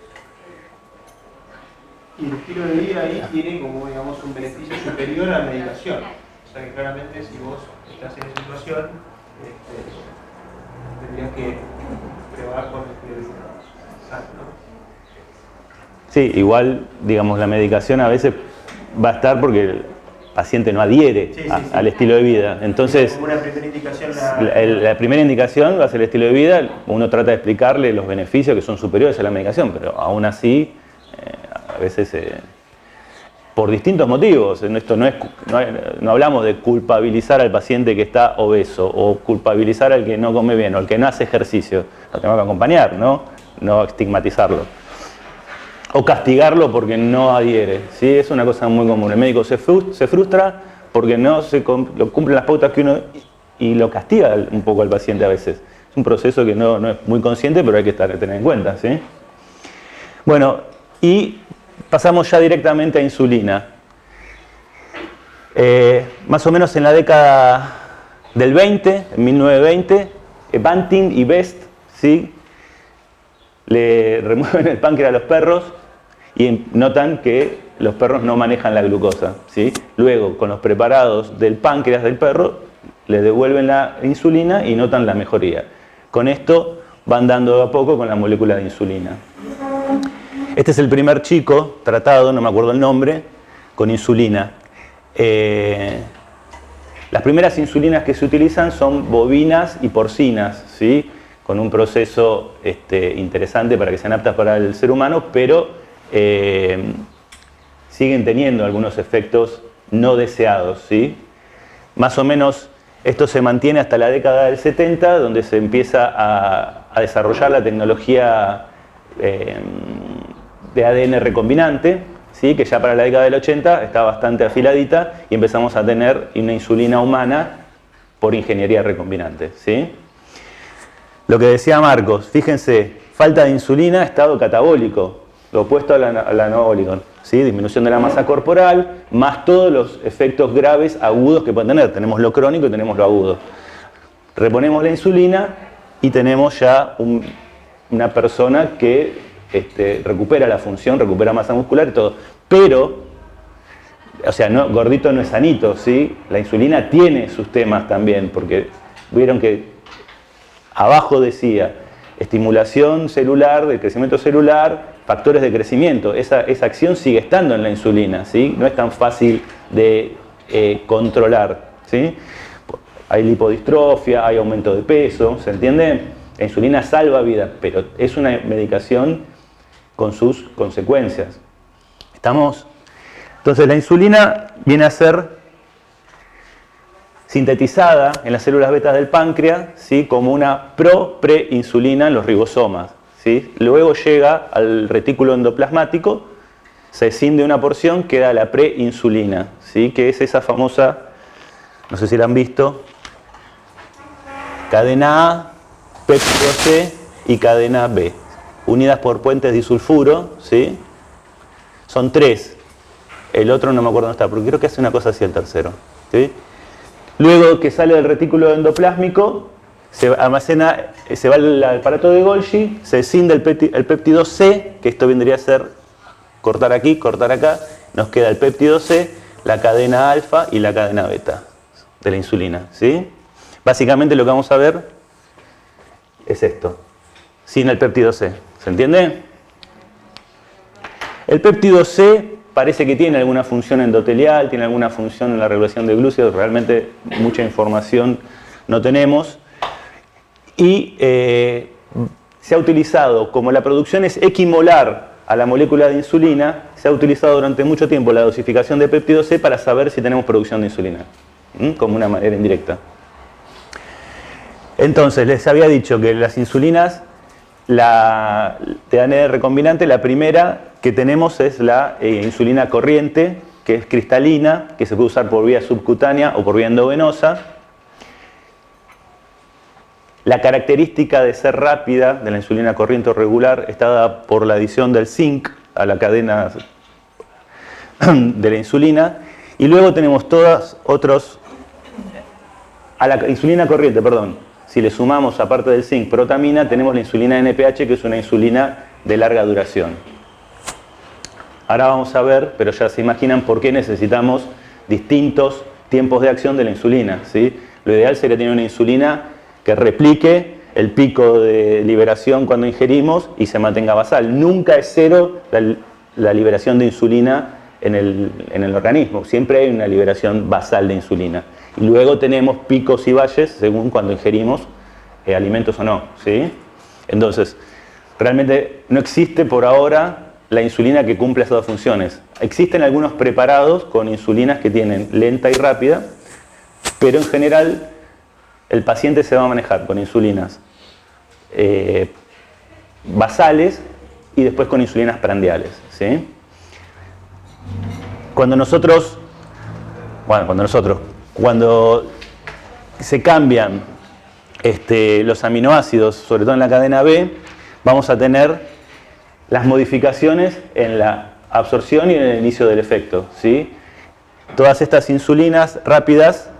Y el estilo de vida ahí tiene como, digamos, un beneficio superior a la medicación. O sea que claramente si vos estás en esa situación, tendrías que probar con el estilo de vida sano, ¿no? Sí, igual, digamos, la medicación a veces va a estar porque el paciente no adhiere al estilo de vida. Entonces, como una primera indicación, la primera indicación va a ser el estilo de vida. Uno trata de explicarle los beneficios que son superiores a la medicación, pero aún así, a veces, por distintos motivos. Esto no hablamos de culpabilizar al paciente que está obeso o culpabilizar al que no come bien o al que no hace ejercicio. Lo tenemos que acompañar, ¿no? no estigmatizarlo. O castigarlo porque no adhiere, ¿sí? Es una cosa muy común. El médico se frustra porque no se cumplen las pautas que uno y lo castiga un poco al paciente a veces. Es un proceso que no es muy consciente, pero hay que tener en cuenta, ¿sí? Bueno, y pasamos ya directamente a insulina. Más o menos en la década del 20, en 1920, Banting y Best, ¿sí?, le remueven el páncreas a los perros y notan que los perros no manejan la glucosa, ¿sí? Luego, con los preparados del páncreas del perro, le devuelven la insulina y notan la mejoría. Con esto van dando de a poco con la molécula de insulina. Este es el primer chico tratado, no me acuerdo el nombre, con insulina. Las primeras insulinas que se utilizan son bovinas y porcinas, ¿sí?, con un proceso interesante para que sean aptas para el ser humano, pero siguen teniendo algunos efectos no deseados, ¿sí? Más o menos esto se mantiene hasta la década del 70, donde se empieza a desarrollar la tecnología de ADN recombinante, ¿sí?, que ya para la década del 80 está bastante afiladita y empezamos a tener una insulina humana por ingeniería recombinante, ¿sí? Lo que decía Marcos, fíjense, falta de insulina, estado catabólico, lo opuesto al anabólico, ¿sí? Disminución de la masa corporal, más todos los efectos graves agudos que pueden tener. Tenemos lo crónico y tenemos lo agudo. Reponemos la insulina y tenemos ya una persona que recupera la función, recupera masa muscular y todo. Pero, o sea, gordito no es sanito, ¿sí? La insulina tiene sus temas también, porque vieron que abajo decía estimulación celular, del crecimiento celular, factores de crecimiento. Esa acción sigue estando en la insulina, ¿sí? No es tan fácil de controlar, ¿sí? Hay lipodistrofia, hay aumento de peso, ¿se entiende? La insulina salva vidas, pero es una medicación con sus consecuencias. ¿Estamos? Entonces la insulina viene a ser sintetizada en las células betas del páncreas, ¿sí?, como una preinsulina en los ribosomas, ¿sí? Luego llega al retículo endoplasmático, se escinde una porción, queda la preinsulina, ¿sí?, que es esa famosa, no sé si la han visto, cadena A, péptido C y cadena B, unidas por puentes disulfuro, ¿sí? Son tres, el otro no me acuerdo dónde está, porque creo que hace una cosa así el tercero, ¿sí? Luego que sale del retículo endoplásmico, se almacena, se va al aparato de Golgi, se escinde el péptido C, que esto vendría a ser cortar aquí, cortar acá, nos queda el péptido C, la cadena alfa y la cadena beta de la insulina, ¿sí? Básicamente lo que vamos a ver es esto, sin el péptido C, ¿se entiende? El péptido C parece que tiene alguna función endotelial, tiene alguna función en la regulación de glúcidos, realmente mucha información no tenemos. Y se ha utilizado, como la producción es equimolar a la molécula de insulina, se ha utilizado durante mucho tiempo la dosificación de péptido C para saber si tenemos producción de insulina, como una manera indirecta. Entonces, les había dicho que las insulinas, la de ADN recombinante, la primera que tenemos es la insulina corriente, que es cristalina, que se puede usar por vía subcutánea o por vía endovenosa. La característica de ser rápida de la insulina corriente o regular está dada por la adición del zinc a la cadena de la insulina. Y luego tenemos todas otros, a la insulina corriente, perdón, si le sumamos aparte del zinc protamina, tenemos la insulina NPH, que es una insulina de larga duración. Ahora vamos a ver, pero ya se imaginan por qué necesitamos distintos tiempos de acción de la insulina, ¿sí? Lo ideal sería tener una insulina que replique el pico de liberación cuando ingerimos y se mantenga basal. Nunca es cero la liberación de insulina en el organismo, siempre hay una liberación basal de insulina. Y luego tenemos picos y valles según cuando ingerimos alimentos o no, ¿sí? Entonces, realmente no existe por ahora la insulina que cumple esas dos funciones. Existen algunos preparados con insulinas que tienen lenta y rápida, pero en general el paciente se va a manejar con insulinas basales y después con insulinas prandiales, ¿sí? Cuando se cambian los aminoácidos, sobre todo en la cadena B, vamos a tener las modificaciones en la absorción y en el inicio del efecto, ¿sí? Todas estas insulinas rápidas,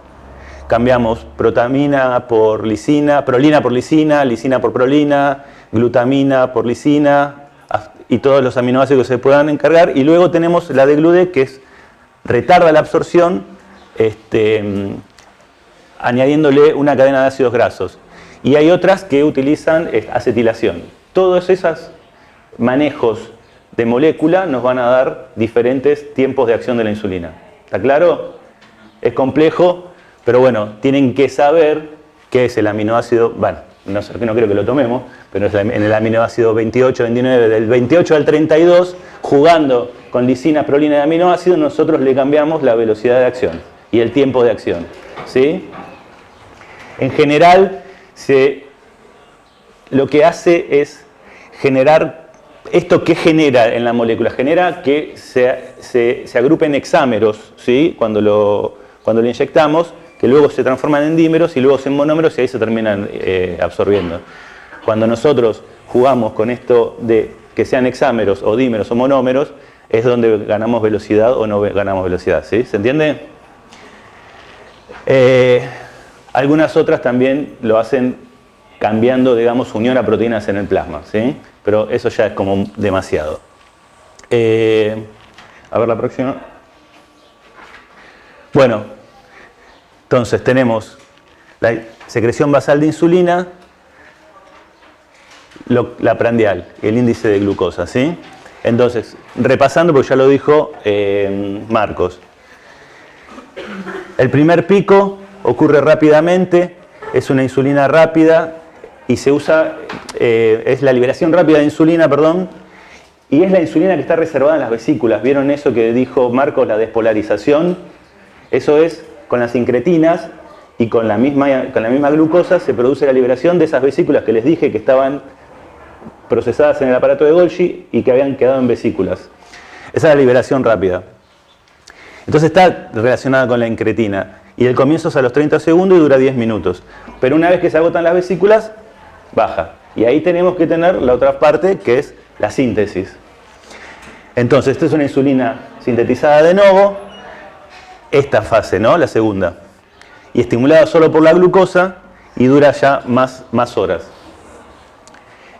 cambiamos protamina por lisina, prolina por lisina, lisina por prolina, glutamina por lisina y todos los aminoácidos que se puedan encargar. Y luego tenemos la de GLUD, que retarda la absorción añadiéndole una cadena de ácidos grasos. Y hay otras que utilizan acetilación. Todos esos manejos de molécula nos van a dar diferentes tiempos de acción de la insulina. ¿Está claro? Es complejo, pero bueno, tienen que saber qué es el aminoácido, bueno, no creo que lo tomemos, pero en el aminoácido 28, 29, del 28 al 32, jugando con lisina, prolina y aminoácidos, nosotros le cambiamos la velocidad de acción y el tiempo de acción, ¿sí? En general, lo que hace es generar, ¿esto qué genera en la molécula? Genera que se agrupen hexámeros, ¿sí? Cuando lo inyectamos, que luego se transforman en dímeros y luego en monómeros y ahí se terminan absorbiendo. Cuando nosotros jugamos con esto de que sean hexámeros o dímeros o monómeros, es donde ganamos velocidad o no ganamos velocidad, ¿sí? ¿Se entiende? Algunas otras también lo hacen cambiando, digamos, unión a proteínas en el plasma, ¿sí? Pero eso ya es como demasiado. A ver la próxima. Bueno, entonces tenemos la secreción basal de insulina, la prandial, el índice de glucosa, ¿sí? Entonces, repasando, porque ya lo dijo Marcos. El primer pico ocurre rápidamente, es una insulina rápida y se usa, es la liberación rápida de insulina, perdón, y es la insulina que está reservada en las vesículas. ¿Vieron eso que dijo Marcos, la despolarización? Eso es, con las incretinas y con la misma glucosa se produce la liberación de esas vesículas que les dije que estaban procesadas en el aparato de Golgi y que habían quedado en vesículas. Esa es la liberación rápida. Entonces está relacionada con la incretina. Y el comienzo es a los 30 segundos y dura 10 minutos. Pero una vez que se agotan las vesículas, baja. Y ahí tenemos que tener la otra parte, que es la síntesis. Entonces, esta es una insulina sintetizada de nuevo. Esta fase, ¿no? La segunda. Y estimulada solo por la glucosa y dura ya más horas.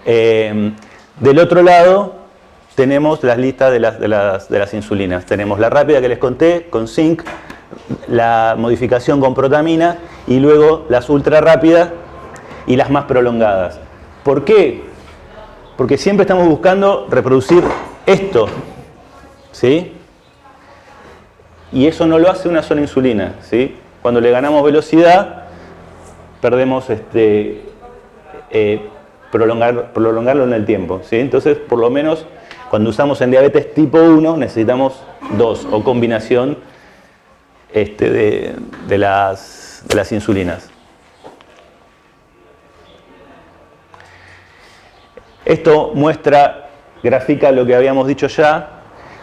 Del otro lado tenemos las listas de las insulinas. Tenemos la rápida que les conté con zinc, la modificación con protamina y luego las ultra rápidas y las más prolongadas. ¿Por qué? Porque siempre estamos buscando reproducir esto, ¿sí? Y eso no lo hace una sola insulina, ¿sí? Cuando le ganamos velocidad, perdemos prolongarlo en el tiempo, ¿sí? Entonces, por lo menos, cuando usamos en diabetes tipo 1, necesitamos 2 o combinación de las insulinas. Esto grafica lo que habíamos dicho ya.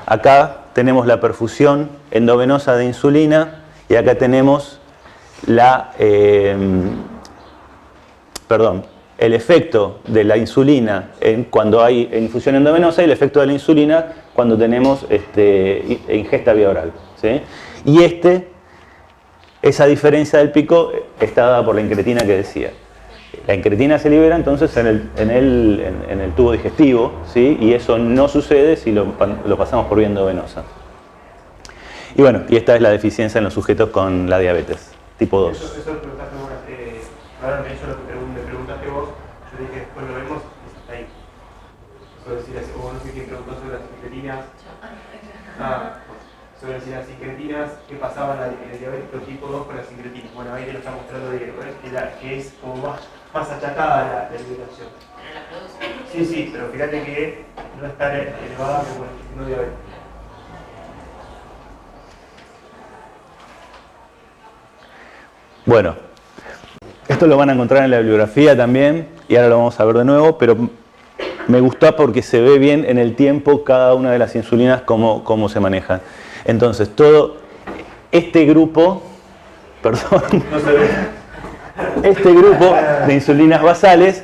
Acá tenemos la perfusión endovenosa de insulina y acá tenemos el efecto de la insulina cuando hay infusión endovenosa y el efecto de la insulina cuando tenemos ingesta vía oral, ¿sí? Y esa diferencia del pico está dada por la incretina que decía. La incretina se libera entonces en el tubo digestivo, ¿sí? Y eso no sucede si lo pasamos por vía endovenosa. Y bueno, y esta es la deficiencia en los sujetos con la diabetes tipo 2. Eso lo preguntaste vos, probablemente eso lo que me preguntaste vos, yo dije después lo vemos, está ahí. Sobre decir así, o no sé quién preguntó sobre las incretinas. Sobre decir las incretinas, qué pasaba en el diabético tipo 2 con las incretinas. Bueno, ahí te lo está mostrando Diego, que es como más achacada la liberación. Pero la produce. Sí, pero fíjate que no es tan elevada como el no diabético. Bueno, esto lo van a encontrar en la bibliografía también, y ahora lo vamos a ver de nuevo, pero me gustó porque se ve bien en el tiempo cada una de las insulinas cómo se manejan. Entonces, todo este grupo, perdón, No se ve. este grupo de insulinas basales,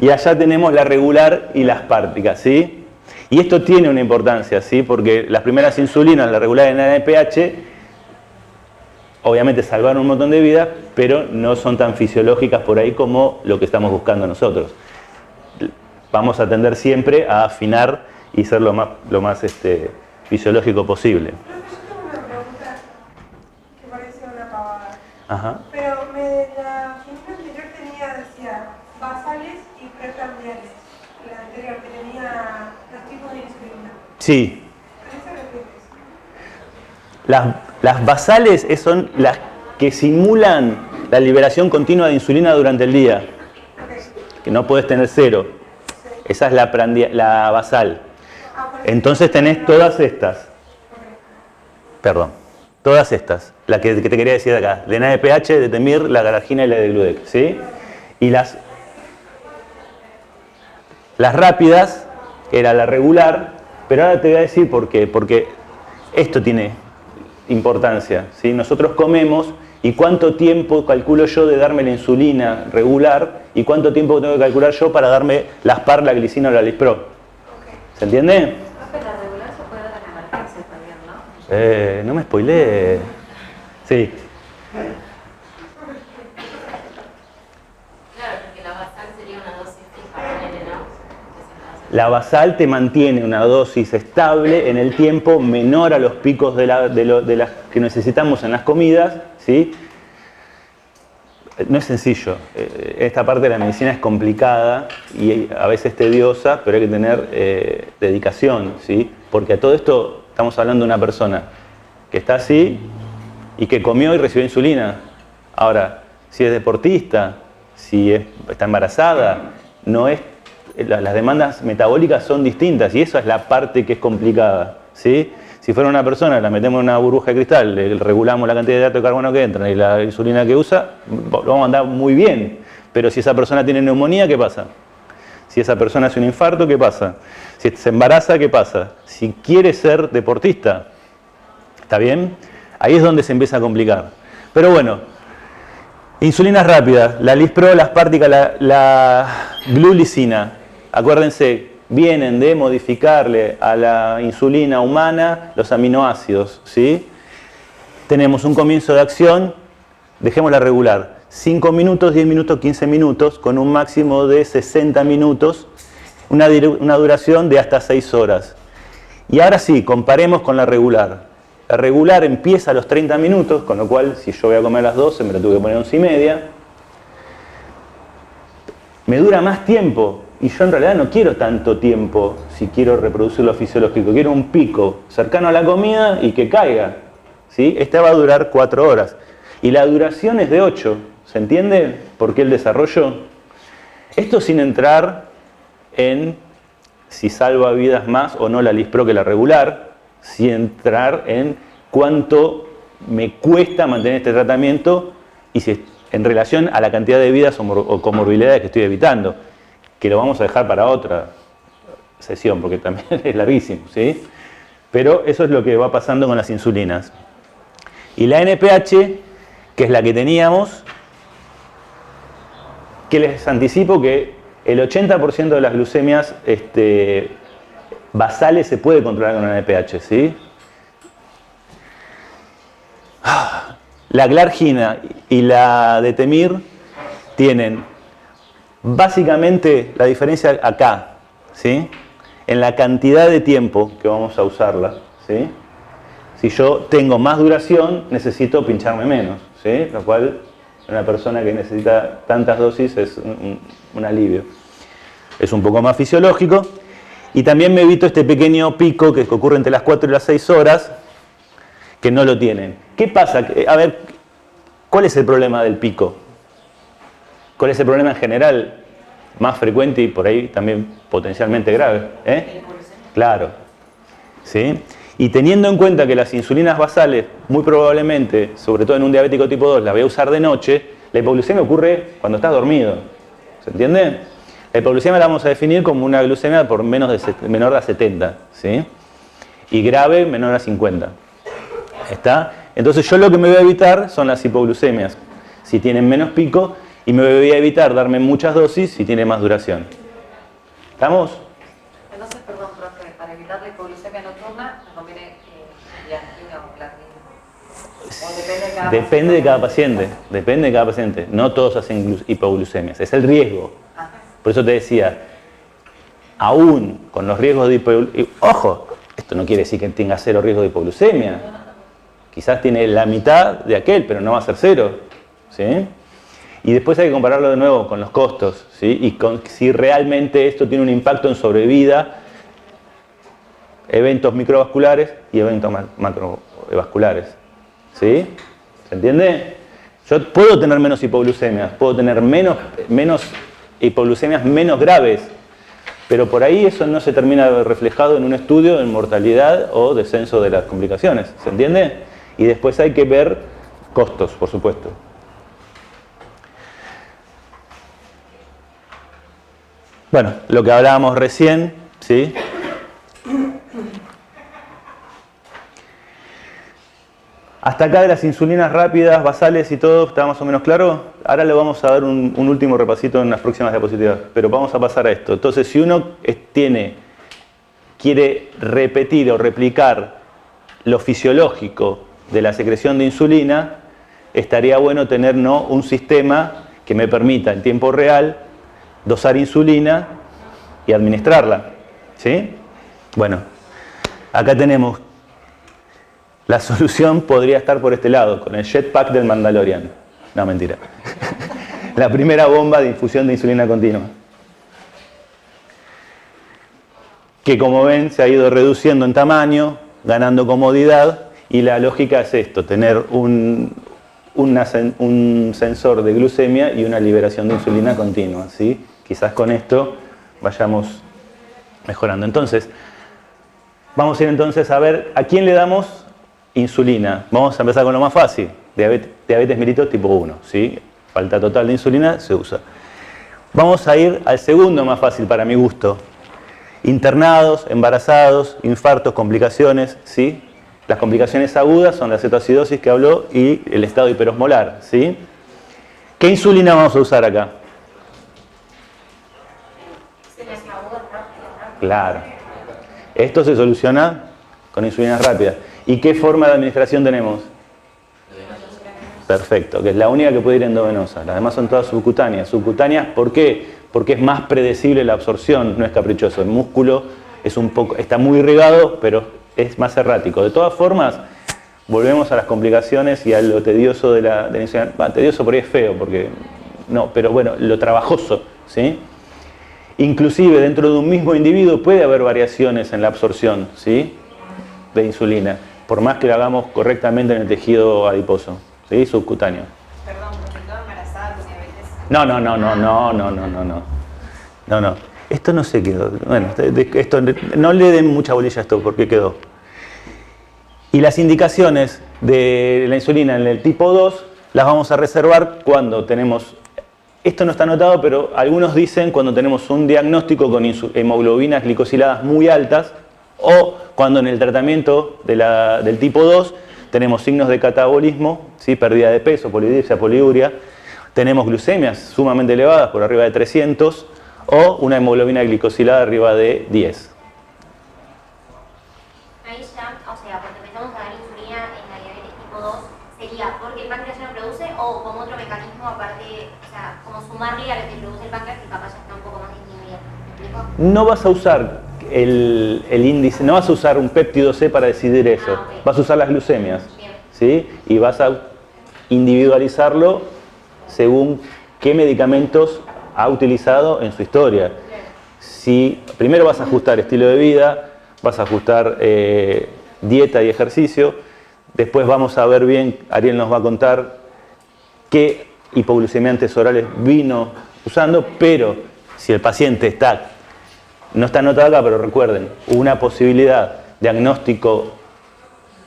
y allá tenemos la regular y la aspartica, ¿sí? Y esto tiene una importancia, ¿sí? Porque las primeras insulinas, la regular y la NPH, obviamente salvaron un montón de vidas, pero no son tan fisiológicas por ahí como lo que estamos buscando nosotros. Vamos a tender siempre a afinar y ser lo más fisiológico posible. Yo tengo una pregunta que parece una pavada. Ajá. Pero la insulina anterior decía basales y precambiales. La anterior que tenía los tipos de insulina. Sí. ¿A qué se refiere? Las basales son las que simulan la liberación continua de insulina durante el día. Que no puedes tener cero. Esa es la basal. Entonces tenés todas estas. Perdón. Todas estas. La que te quería decir de acá. De NADPH, de Temir, la galargina y la de Gludec. ¿Sí? Y las rápidas era la regular. Pero ahora te voy a decir por qué. Porque esto tiene importancia, ¿sí? Nosotros comemos y cuánto tiempo calculo yo de darme la insulina regular y cuánto tiempo tengo que calcular yo para darme la Aspar, la glicina o la Lispro. ¿Se entiende? La regular se puede dar en emergencia también, ¿no? No me spoileé. Sí. Claro, porque la basal sería una dosis fija, ponele, ¿no? La basal te mantiene una dosis estable en el tiempo menor a los picos de las que necesitamos en las comidas, ¿sí? No es sencillo. Esta parte de la medicina es complicada y a veces tediosa, pero hay que tener dedicación, ¿sí? Porque a todo esto estamos hablando de una persona que está así y que comió y recibió insulina. Ahora, si es deportista, si está embarazada, no es... Las demandas metabólicas son distintas y eso es la parte que es complicada, ¿sí? Si fuera una persona, la metemos en una burbuja de cristal, le regulamos la cantidad de hidrato de carbono que entra y la insulina que usa, lo vamos a andar muy bien. Pero si esa persona tiene neumonía, ¿qué pasa? Si esa persona hace un infarto, ¿qué pasa? Si se embaraza, ¿qué pasa? Si quiere ser deportista, ¿está bien? Ahí es donde se empieza a complicar. Pero bueno, insulinas rápidas, la Lispro, la Aspartica, la glulicina. Acuérdense, vienen de modificarle a la insulina humana los aminoácidos, ¿sí? Tenemos un comienzo de acción, dejémosla regular, 5 minutos, 10 minutos, 15 minutos, con un máximo de 60 minutos, una duración de hasta 6 horas. Y ahora sí, comparemos con la regular. La regular empieza a los 30 minutos, con lo cual, si yo voy a comer a las 12, me la tuve que poner a 11:30. Me dura más tiempo. Y yo en realidad no quiero tanto tiempo si quiero reproducir lo fisiológico. Quiero un pico cercano a la comida y que caiga, ¿sí? Esta va a durar 4 horas. Y la duración es de 8. ¿Se entiende por qué el desarrollo? Esto sin entrar en si salva vidas más o no la Lispro que la regular. Sin entrar en cuánto me cuesta mantener este tratamiento y si en relación a la cantidad de vidas o comorbilidades que estoy evitando. Que lo vamos a dejar para otra sesión, porque también es larguísimo, ¿sí? Pero eso es lo que va pasando con las insulinas. Y la NPH, que es la que teníamos, que les anticipo que el 80% de las glucemias basales se puede controlar con la NPH, ¿sí? La glargina y la de Temir tienen básicamente la diferencia acá, ¿sí? En la cantidad de tiempo que vamos a usarla, ¿sí? Si yo tengo más duración, necesito pincharme menos, ¿sí? Lo cual, una persona que necesita tantas dosis es un alivio. Es un poco más fisiológico. Y también me evito este pequeño pico que ocurre entre las 4 y las 6 horas, que no lo tienen. ¿Qué pasa? A ver, ¿cuál es el problema del pico? ¿Cuál es el problema en general más frecuente y por ahí también potencialmente grave? Claro. ¿Sí? Y teniendo en cuenta que las insulinas basales, muy probablemente, sobre todo en un diabético tipo 2, las voy a usar de noche, la hipoglucemia ocurre cuando estás dormido. ¿Se entiende? La hipoglucemia la vamos a definir como una glucemia por menor de 70, ¿sí? Y grave menor a 50. ¿Está? Entonces yo lo que me voy a evitar son las hipoglucemias, si tienen menos pico, y me voy a evitar darme muchas dosis si tiene más duración. ¿Estamos? Entonces, perdón, profe, para evitar la hipoglucemia nocturna, ¿me conviene diangina o glargina? ¿O depende de cada Depende de cada paciente, depende de cada paciente. No todos hacen hipoglucemias, es el riesgo. Por eso te decía, aún con los riesgos de hipoglucemia, ojo, esto no quiere decir que tenga cero riesgo de hipoglucemia. Quizás tiene la mitad de aquel, pero no va a ser cero, ¿sí? Y después hay que compararlo de nuevo con los costos, ¿sí? Y con si realmente esto tiene un impacto en sobrevida, eventos microvasculares y eventos macrovasculares, ¿sí? ¿Se entiende? Yo puedo tener menos hipoglucemias, puedo tener menos hipoglucemias menos graves, pero por ahí eso no se termina reflejado en un estudio en mortalidad o descenso de las complicaciones, ¿se entiende? Y después hay que ver costos, por supuesto. Bueno, lo que hablábamos recién, ¿sí? Hasta acá de las insulinas rápidas, basales y todo, ¿está más o menos claro? Ahora le vamos a dar un último repasito en las próximas diapositivas, pero vamos a pasar a esto. Entonces, si uno quiere repetir o replicar lo fisiológico de la secreción de insulina, estaría bueno tener un sistema que me permita en tiempo real dosar insulina y administrarla, ¿sí? Bueno, acá tenemos la solución, podría estar por este lado, con el jetpack del Mandalorian. No, mentira. La primera bomba de infusión de insulina continua. Que como ven se ha ido reduciendo en tamaño, ganando comodidad, y la lógica es esto, tener un sensor de glucemia y una liberación de insulina continua, ¿sí? Quizás con esto vayamos mejorando. Entonces, vamos a ir entonces a ver a quién le damos insulina. Vamos a empezar con lo más fácil, diabetes mellitus tipo 1, ¿sí? Falta total de insulina, se usa. Vamos a ir al segundo más fácil para mi gusto. Internados, embarazados, infartos, complicaciones, ¿sí? Las complicaciones agudas son la cetoacidosis que habló y el estado hiperosmolar, ¿sí? ¿Qué insulina vamos a usar acá? Claro. Esto se soluciona con insulinas rápidas. ¿Y qué forma de administración tenemos? Perfecto, que es la única que puede ir endovenosa. Las demás son todas subcutáneas. Subcutáneas, ¿por qué? Porque es más predecible la absorción, no es caprichoso. El músculo está muy irrigado, pero es más errático. De todas formas, volvemos a las complicaciones y a lo tedioso de la insulina. Tedioso por ahí es feo, porque no, pero bueno, lo trabajoso, ¿sí? Inclusive dentro de un mismo individuo puede haber variaciones en la absorción, ¿sí? De insulina, por más que lo hagamos correctamente en el tejido adiposo, ¿sí? Subcutáneo. Perdón, porque toda embarazada con diabetes. No. Esto no se quedó. Bueno, esto, no le den mucha bolilla a esto porque quedó. Y las indicaciones de la insulina en el tipo 2 las vamos a reservar cuando tenemos. Esto no está anotado, pero algunos dicen cuando tenemos un diagnóstico con hemoglobinas glicosiladas muy altas o cuando en el tratamiento del tipo 2 tenemos signos de catabolismo, ¿sí? Pérdida de peso, polidipsia, poliuria, tenemos glucemias sumamente elevadas por arriba de 300 o una hemoglobina glicosilada arriba de 10. Ahí ya, o sea, cuando empezamos a dar insulina en la diabetes tipo 2, ¿sería porque el páncreas ya no produce o como otro mecanismo aparte, o sea, como sumarle a lo que produce el páncreas que capaz ya está un poco más disminuido? ¿Me explico? No vas a usar el índice, no vas a usar un péptido C para decidir eso. Ah, okay. Vas a usar las glucemias, Bien. ¿sí? Y vas a individualizarlo según qué medicamentos ha utilizado en su historia. Si primero vas a ajustar estilo de vida, vas a ajustar dieta y ejercicio, después vamos a ver bien, Ariel nos va a contar qué hipoglucemiantes orales vino usando, pero si el paciente no está anotado acá, pero recuerden, una posibilidad diagnóstico,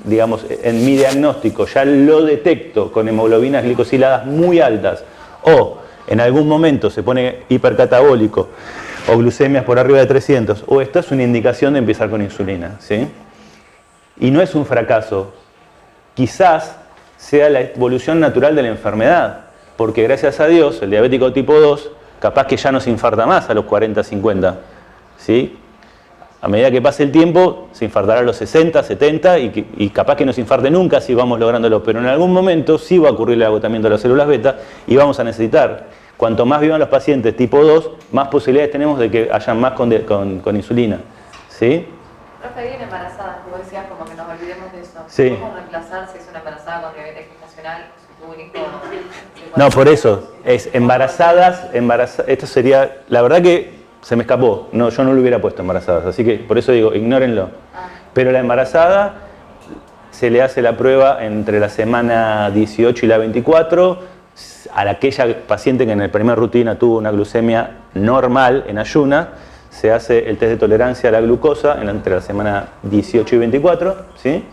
digamos, en mi diagnóstico ya lo detecto con hemoglobinas glicosiladas muy altas o en algún momento se pone hipercatabólico o glucemias por arriba de 300, o esto es una indicación de empezar con insulina, ¿sí? Y no es un fracaso, quizás sea la evolución natural de la enfermedad, porque gracias a Dios el diabético tipo 2 capaz que ya no se infarta más a los 40, 50, ¿sí? A medida que pase el tiempo se infartará a los 60, 70 y capaz que no se infarte nunca si vamos lográndolo, pero en algún momento sí va a ocurrir el agotamiento de las células beta y vamos a necesitar, cuanto más vivan los pacientes tipo 2, más posibilidades tenemos de que hayan más con insulina, ¿sí? Profe, bien embarazadas, como decías, como que nos olvidemos de eso. Sí. ¿Cómo reemplazar si es una embarazada con diabetes gestacional, si tuvo un hijo? No, por eso, es embarazadas, esto sería, la verdad que se me escapó, no, yo no lo hubiera puesto embarazadas, así que por eso digo, ignórenlo. Pero la embarazada se le hace la prueba entre la semana 18 y la 24, a aquella paciente que en la primera rutina tuvo una glucemia normal en ayuna, se hace el test de tolerancia a la glucosa entre la semana 18 y 24, ¿sí?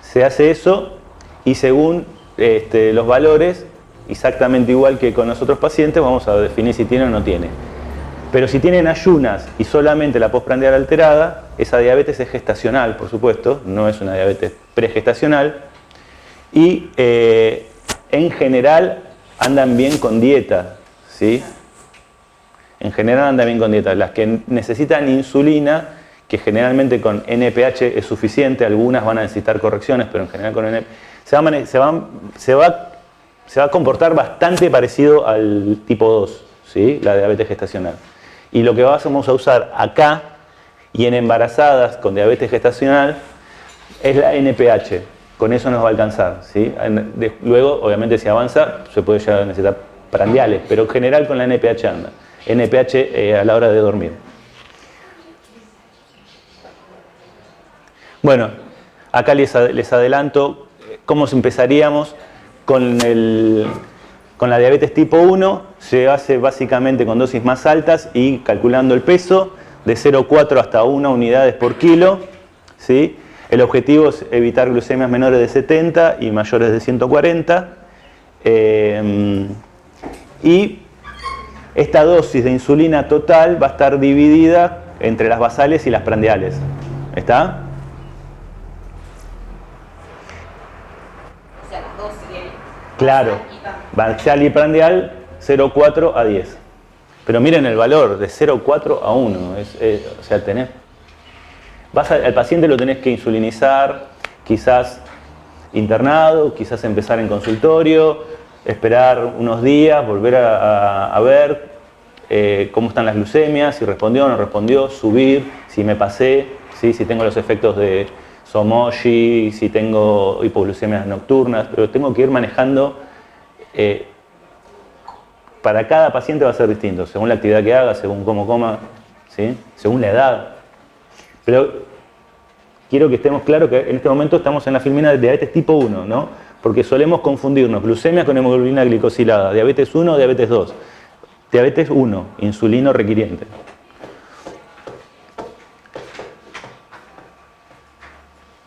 Se hace eso y según los valores, exactamente igual que con los otros pacientes, vamos a definir si tiene o no tiene. Pero si tienen ayunas y solamente la postprandial alterada, esa diabetes es gestacional, por supuesto, no es una diabetes pregestacional. Y en general andan bien con dieta, ¿sí? En general andan bien con dieta. Las que necesitan insulina, que generalmente con NPH es suficiente, algunas van a necesitar correcciones, pero en general con NPH se va a comportar bastante parecido al tipo 2, ¿sí? La diabetes gestacional. Y lo que vamos a usar acá y en embarazadas con diabetes gestacional es la NPH. Con eso nos va a alcanzar, ¿sí? Luego, obviamente, si avanza, se puede llegar a necesitar prandiales, pero en general con la NPH anda. NPH a la hora de dormir. Bueno, acá les adelanto cómo empezaríamos con la diabetes tipo 1. Se hace básicamente con dosis más altas y calculando el peso de 0,4 hasta 1 unidades por kilo, ¿sí? El objetivo es evitar glucemias menores de 70 y mayores de 140. Y esta dosis de insulina total va a estar dividida entre las basales y las prandiales. ¿Está? O sea, las dos serían. Claro. Basal y prandial 0,4 a 10. Pero miren el valor de 0,4 a 1. O sea, al paciente lo tenés que insulinizar, quizás internado, quizás empezar en consultorio, esperar unos días, volver a ver cómo están las glucemias, si respondió o no respondió, subir, si me pasé, ¿sí? Si tengo los efectos de Somogy, si tengo hipoglucemias nocturnas, pero tengo que ir manejando. Para cada paciente va a ser distinto, según la actividad que haga, según cómo coma, ¿sí? Según la edad. Pero quiero que estemos claros que en este momento estamos en la filmina de diabetes tipo 1, ¿no? Porque solemos confundirnos glucemia con hemoglobina glicosilada, diabetes 1 o diabetes 2. Diabetes 1, insulino requiriente.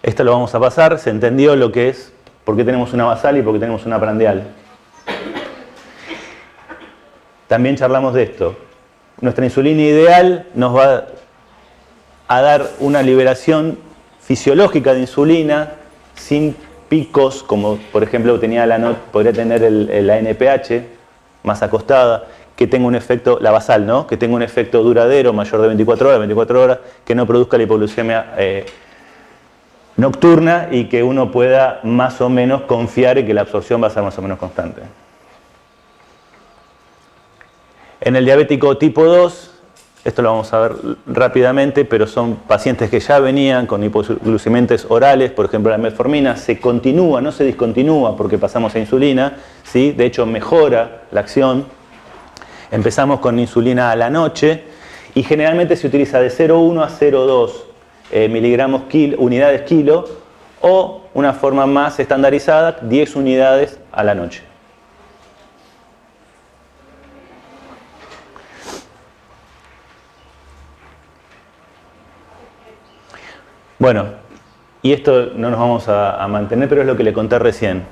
Esto lo vamos a pasar, se entendió lo que es, por qué tenemos una basal y por qué tenemos una prandial. También charlamos de esto. Nuestra insulina ideal nos va a dar una liberación fisiológica de insulina sin picos, como por ejemplo podría tener la NPH más acostada, que tenga un efecto, la basal, ¿no? Que tenga un efecto duradero mayor de 24 horas, que no produzca la hipoglucemia nocturna y que uno pueda más o menos confiar en que la absorción va a ser más o menos constante. En el diabético tipo 2, esto lo vamos a ver rápidamente, pero son pacientes que ya venían con hipoglucemiantes orales, por ejemplo la metformina, se continúa, no se discontinúa porque pasamos a insulina, ¿sí? De hecho mejora la acción. Empezamos con insulina a la noche y generalmente se utiliza de 0,1 a 0,2 miligramos unidades kilo o una forma más estandarizada, 10 unidades a la noche. Bueno, y esto no nos vamos a mantener, pero es lo que le conté recién.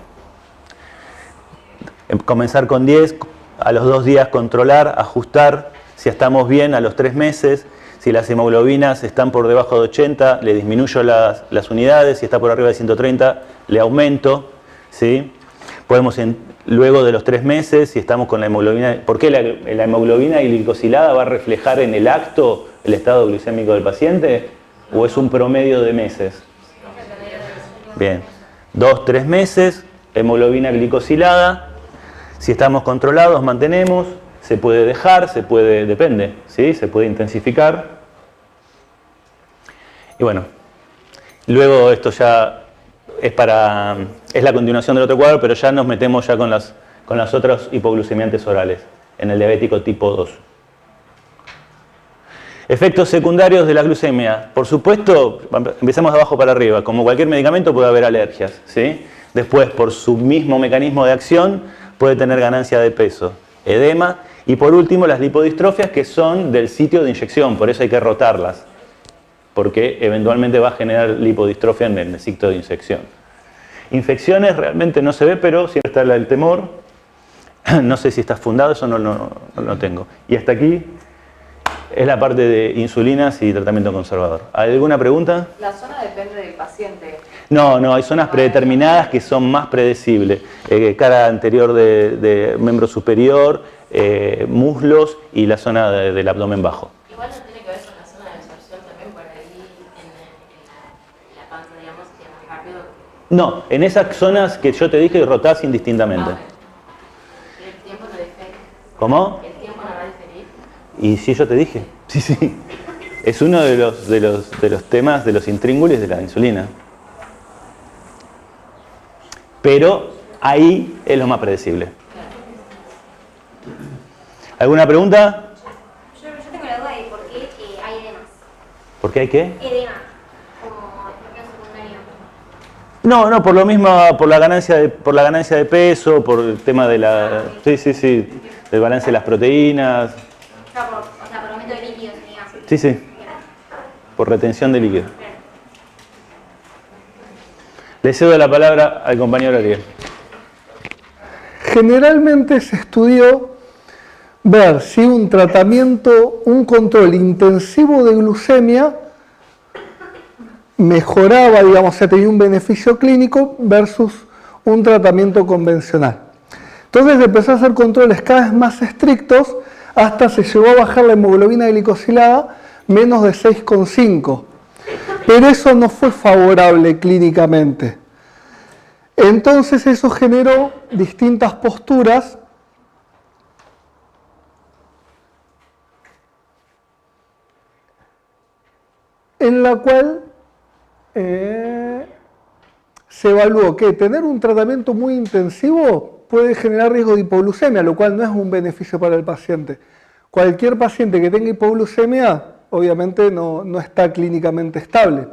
Comenzar con 10, a los 2 días controlar, ajustar, si estamos bien a los 3 meses, si las hemoglobinas están por debajo de 80, le disminuyo las unidades, si está por arriba de 130, le aumento, ¿sí? Podemos, luego de los 3 meses, si estamos con la hemoglobina, ¿por qué la hemoglobina glicosilada va a reflejar en el acto el estado glucémico del paciente? ¿O es un promedio de meses? Bien, 2, 3 meses, hemoglobina glicosilada, si estamos controlados, mantenemos, se puede dejar, se puede, depende, ¿sí? Se puede intensificar. Y bueno, luego esto ya es la continuación del otro cuadro, pero ya nos metemos ya con las otras hipoglucemiantes orales, en el diabético tipo 2. Efectos secundarios de la glucemia. Por supuesto, empezamos de abajo para arriba. Como cualquier medicamento puede haber alergias, ¿sí? Después, por su mismo mecanismo de acción, puede tener ganancia de peso, edema. Y por último, las lipodistrofias, que son del sitio de inyección. Por eso hay que rotarlas, porque eventualmente va a generar lipodistrofia en el sitio de inyección. Infecciones realmente no se ve, pero siempre está el temor. No sé si está fundado, eso no lo tengo. Y hasta aquí es la parte de insulinas y tratamiento conservador. ¿Hay alguna pregunta? La zona depende del paciente. No, hay zonas predeterminadas que son más predecibles. Cara anterior de miembro superior, muslos y la zona del abdomen bajo. Igual no tiene que ver con la zona de absorción también, por ahí en la panza, digamos, que es más rápido. No, en esas zonas que yo te dije rotás indistintamente. ¿El tiempo no difiere? ¿Cómo? ¿El tiempo no va a diferir? Y sí, yo te dije. Sí. Es uno de los temas de los intríngulis de la insulina. Pero ahí es lo más predecible. ¿Alguna pregunta? Yo tengo la duda de por qué hay edemas. ¿Por qué hay qué? Edema, como efecto secundario. No, por lo mismo, por la ganancia de peso, por el tema de la... Sí, del balance de las proteínas. O sea, por aumento de líquidos, digamos. Sí. Por retención de líquido. Le cedo la palabra al compañero Ariel. Generalmente se estudió ver si un control intensivo de glucemia mejoraba, digamos, se tenía un beneficio clínico versus un tratamiento convencional. Entonces empezó a hacer controles cada vez más estrictos hasta se llegó a bajar la hemoglobina glicosilada menos de 6,5. Pero eso no fue favorable clínicamente. Entonces eso generó distintas posturas en la cual se evaluó que tener un tratamiento muy intensivo puede generar riesgo de hipoglucemia, lo cual no es un beneficio para el paciente. Cualquier paciente que tenga hipoglucemia obviamente no está clínicamente estable.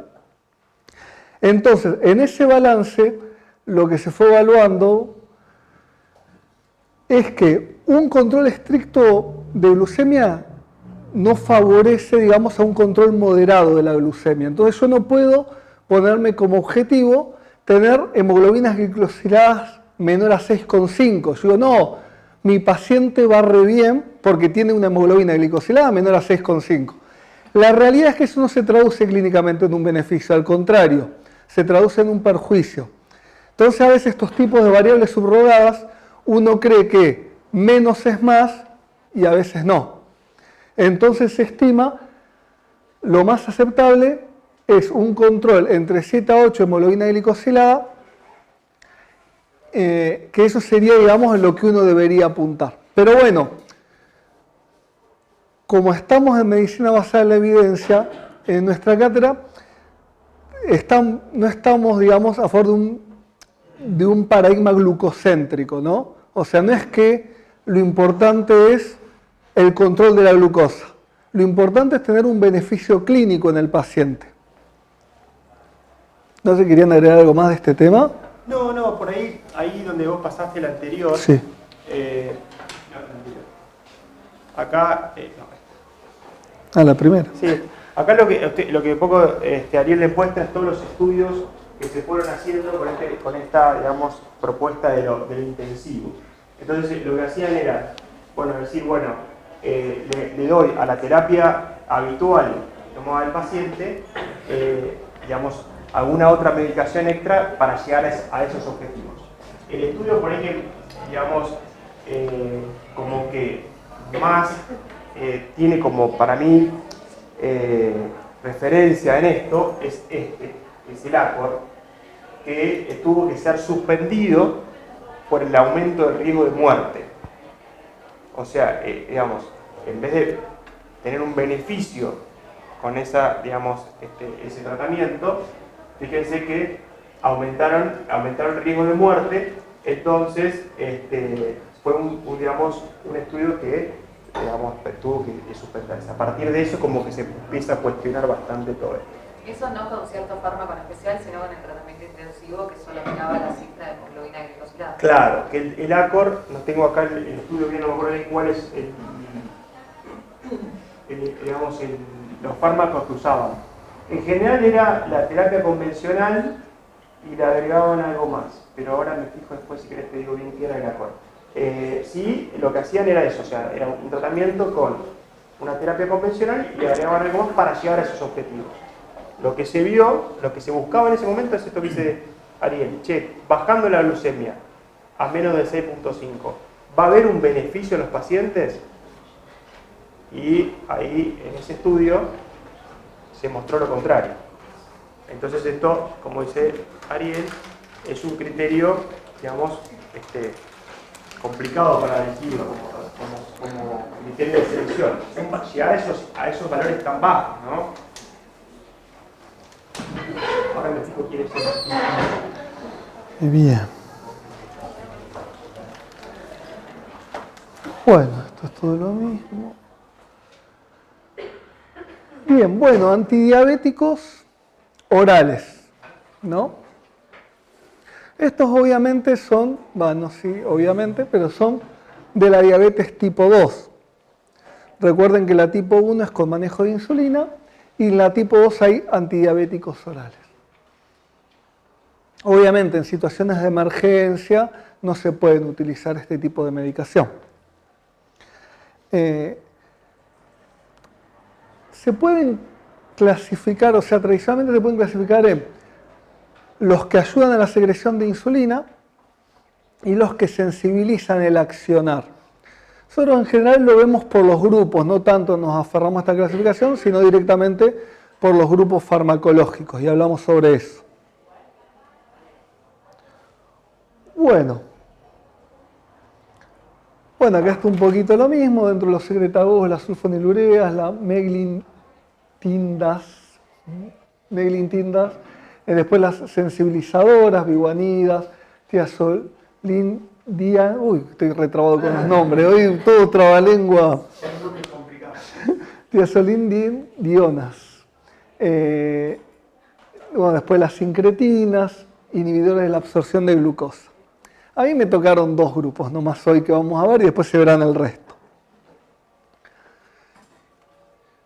Entonces, en ese balance, lo que se fue evaluando es que un control estricto de glucemia no favorece, digamos, a un control moderado de la glucemia. Entonces yo no puedo ponerme como objetivo tener hemoglobinas glicosiladas menor a 6,5. Yo digo, no, mi paciente va re bien porque tiene una hemoglobina glicosilada menor a 6,5. La realidad es que eso no se traduce clínicamente en un beneficio, al contrario, se traduce en un perjuicio. Entonces a veces estos tipos de variables subrogadas uno cree que menos es más y a veces no. Entonces se estima lo más aceptable es un control entre 7 a 8 hemoglobina glicosilada, que eso sería, digamos, lo que uno debería apuntar. Pero bueno, como estamos en medicina basada en la evidencia, en nuestra cátedra no estamos, digamos, a favor de un paradigma glucocéntrico, ¿no? O sea, no es que lo importante es el control de la glucosa. Lo importante es tener un beneficio clínico en el paciente. ¿No se querían agregar algo más de este tema? No, por ahí donde vos pasaste el anterior. Sí. Acá, A la primera. sí, acá lo que poco Ariel le muestra es todos los estudios que se fueron haciendo con esta, digamos, propuesta de lo intensivo. Entonces lo que hacían era bueno, decir, bueno, le doy a la terapia habitual que tomaba el paciente, digamos, alguna otra medicación extra para llegar a esos objetivos. El estudio por ahí que, digamos, como que más tiene como para mí referencia en esto es el ACOR, que tuvo que ser suspendido por el aumento del riesgo de muerte. O sea, digamos, en vez de tener un beneficio con esa, digamos, ese tratamiento, fíjense que aumentaron el riesgo de muerte. Entonces, fue digamos, un estudio que, digamos, tuvo que suspenderse. A partir de eso, como que se empieza a cuestionar bastante todo esto. Eso no con cierto fármaco en especial, sino con el tratamiento intensivo que solo miraba la cifra de hemoglobina glicosilada. Claro, que el ACOR, no tengo acá el estudio bien, no me acuerdo bien cuál es digamos, los fármacos que usaban. En general era la terapia convencional y le agregaban algo más, pero ahora me fijo después, si querés te digo bien qué era el ACOR. Sí, lo que hacían era eso, o sea, era un tratamiento con una terapia convencional y le agregaban algo más para llegar a esos objetivos. Lo que se vio, lo que se buscaba en ese momento es esto que dice Ariel, bajando la glucemia a menos de 6.5, ¿va a haber un beneficio en los pacientes? Y ahí, en ese estudio, se mostró lo contrario. Entonces esto, como dice Ariel, es un criterio, digamos, complicado para elegirlo como criterio de selección. Llegar a esos valores tan bajos, ¿no? Ahora me fijo quién es el... Bien. Bueno, esto es todo lo mismo. Bien, bueno, antidiabéticos orales, ¿no? Estos obviamente son, bueno, sí, obviamente, pero son de la diabetes tipo 2. Recuerden que la tipo 1 es con manejo de insulina y en la tipo 2 hay antidiabéticos orales. Obviamente en situaciones de emergencia no se pueden utilizar este tipo de medicación. Se pueden clasificar, o sea, tradicionalmente se pueden clasificar en los que ayudan a la secreción de insulina y los que sensibilizan el accionar. Nosotros en general lo vemos por los grupos, no tanto nos aferramos a esta clasificación, sino directamente por los grupos farmacológicos, y hablamos sobre eso. Bueno, acá está un poquito lo mismo, dentro de los secretagogos, las sulfonilureas, las meglintindas, después las sensibilizadoras, biguanidas, tiazolindia, uy, estoy retrabado con los nombres, hoy todo trabalengua, tiazolindionas, después las sincretinas, inhibidores de la absorción de glucosa. A mí me tocaron dos grupos nomás hoy que vamos a ver y después se verán el resto.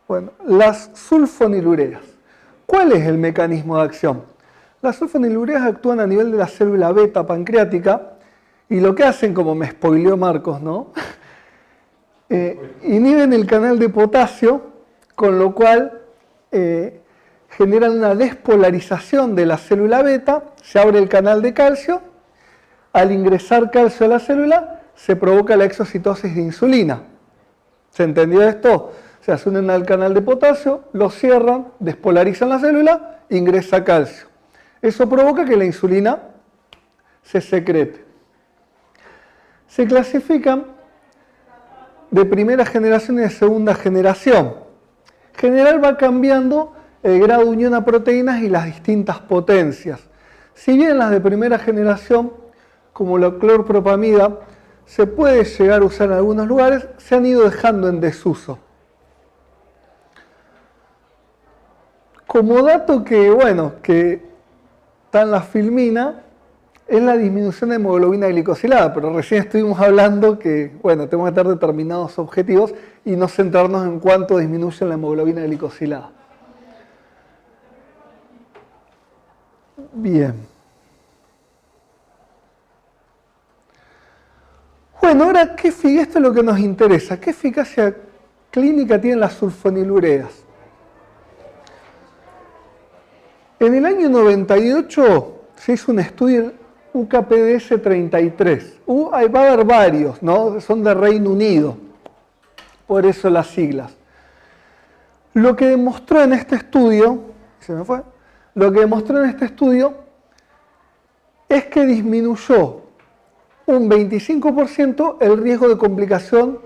Bueno, las sulfonilureas. ¿Cuál es el mecanismo de acción? Las sulfonilureas actúan a nivel de la célula beta pancreática y lo que hacen, como me spoileó Marcos, ¿no? Inhiben el canal de potasio, con lo cual generan una despolarización de la célula beta, se abre el canal de calcio. Al ingresar calcio a la célula, se provoca la exocitosis de insulina. ¿Se entendió esto? Se unen al canal de potasio, lo cierran, despolarizan la célula, ingresa calcio. Eso provoca que la insulina se secrete. Se clasifican de primera generación y de segunda generación. En general va cambiando el grado de unión a proteínas y las distintas potencias. Si bien las de primera generación, como la clorpropamida, se puede llegar a usar en algunos lugares, se han ido dejando en desuso. Como dato que está en la filmina, es la disminución de hemoglobina glicosilada, pero recién estuvimos hablando que, tenemos que tener determinados objetivos y no centrarnos en cuánto disminuye la hemoglobina glicosilada. Bien. Bueno, ahora, esto es lo que nos interesa. ¿Qué eficacia clínica tienen las sulfonilureas? En el año 98 se hizo un estudio UKPDS 33. Va a haber varios, ¿no? Son de Reino Unido, por eso las siglas. Lo que demostró en este estudio, es que disminuyó un 25% el riesgo de complicación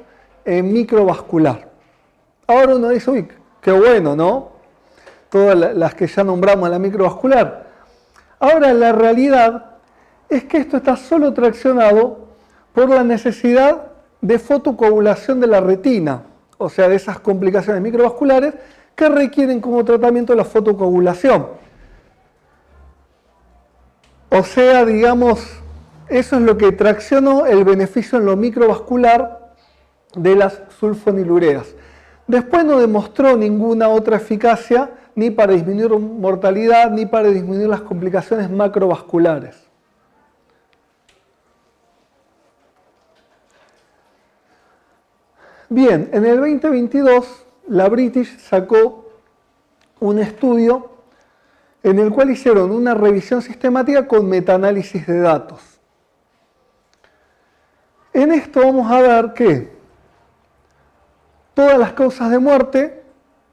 microvascular. Ahora uno dice, uy, qué bueno, ¿no? Todas las que ya nombramos, la microvascular. Ahora la realidad es que esto está solo traccionado por la necesidad de fotocoagulación de la retina, o sea, de esas complicaciones microvasculares que requieren como tratamiento la fotocoagulación. O sea, digamos, eso es lo que traccionó el beneficio en lo microvascular de las sulfonilureas. Después no demostró ninguna otra eficacia ni para disminuir mortalidad ni para disminuir las complicaciones macrovasculares. Bien, en el 2022 la British sacó un estudio en el cual hicieron una revisión sistemática con metaanálisis de datos. En esto vamos a ver que todas las causas de muerte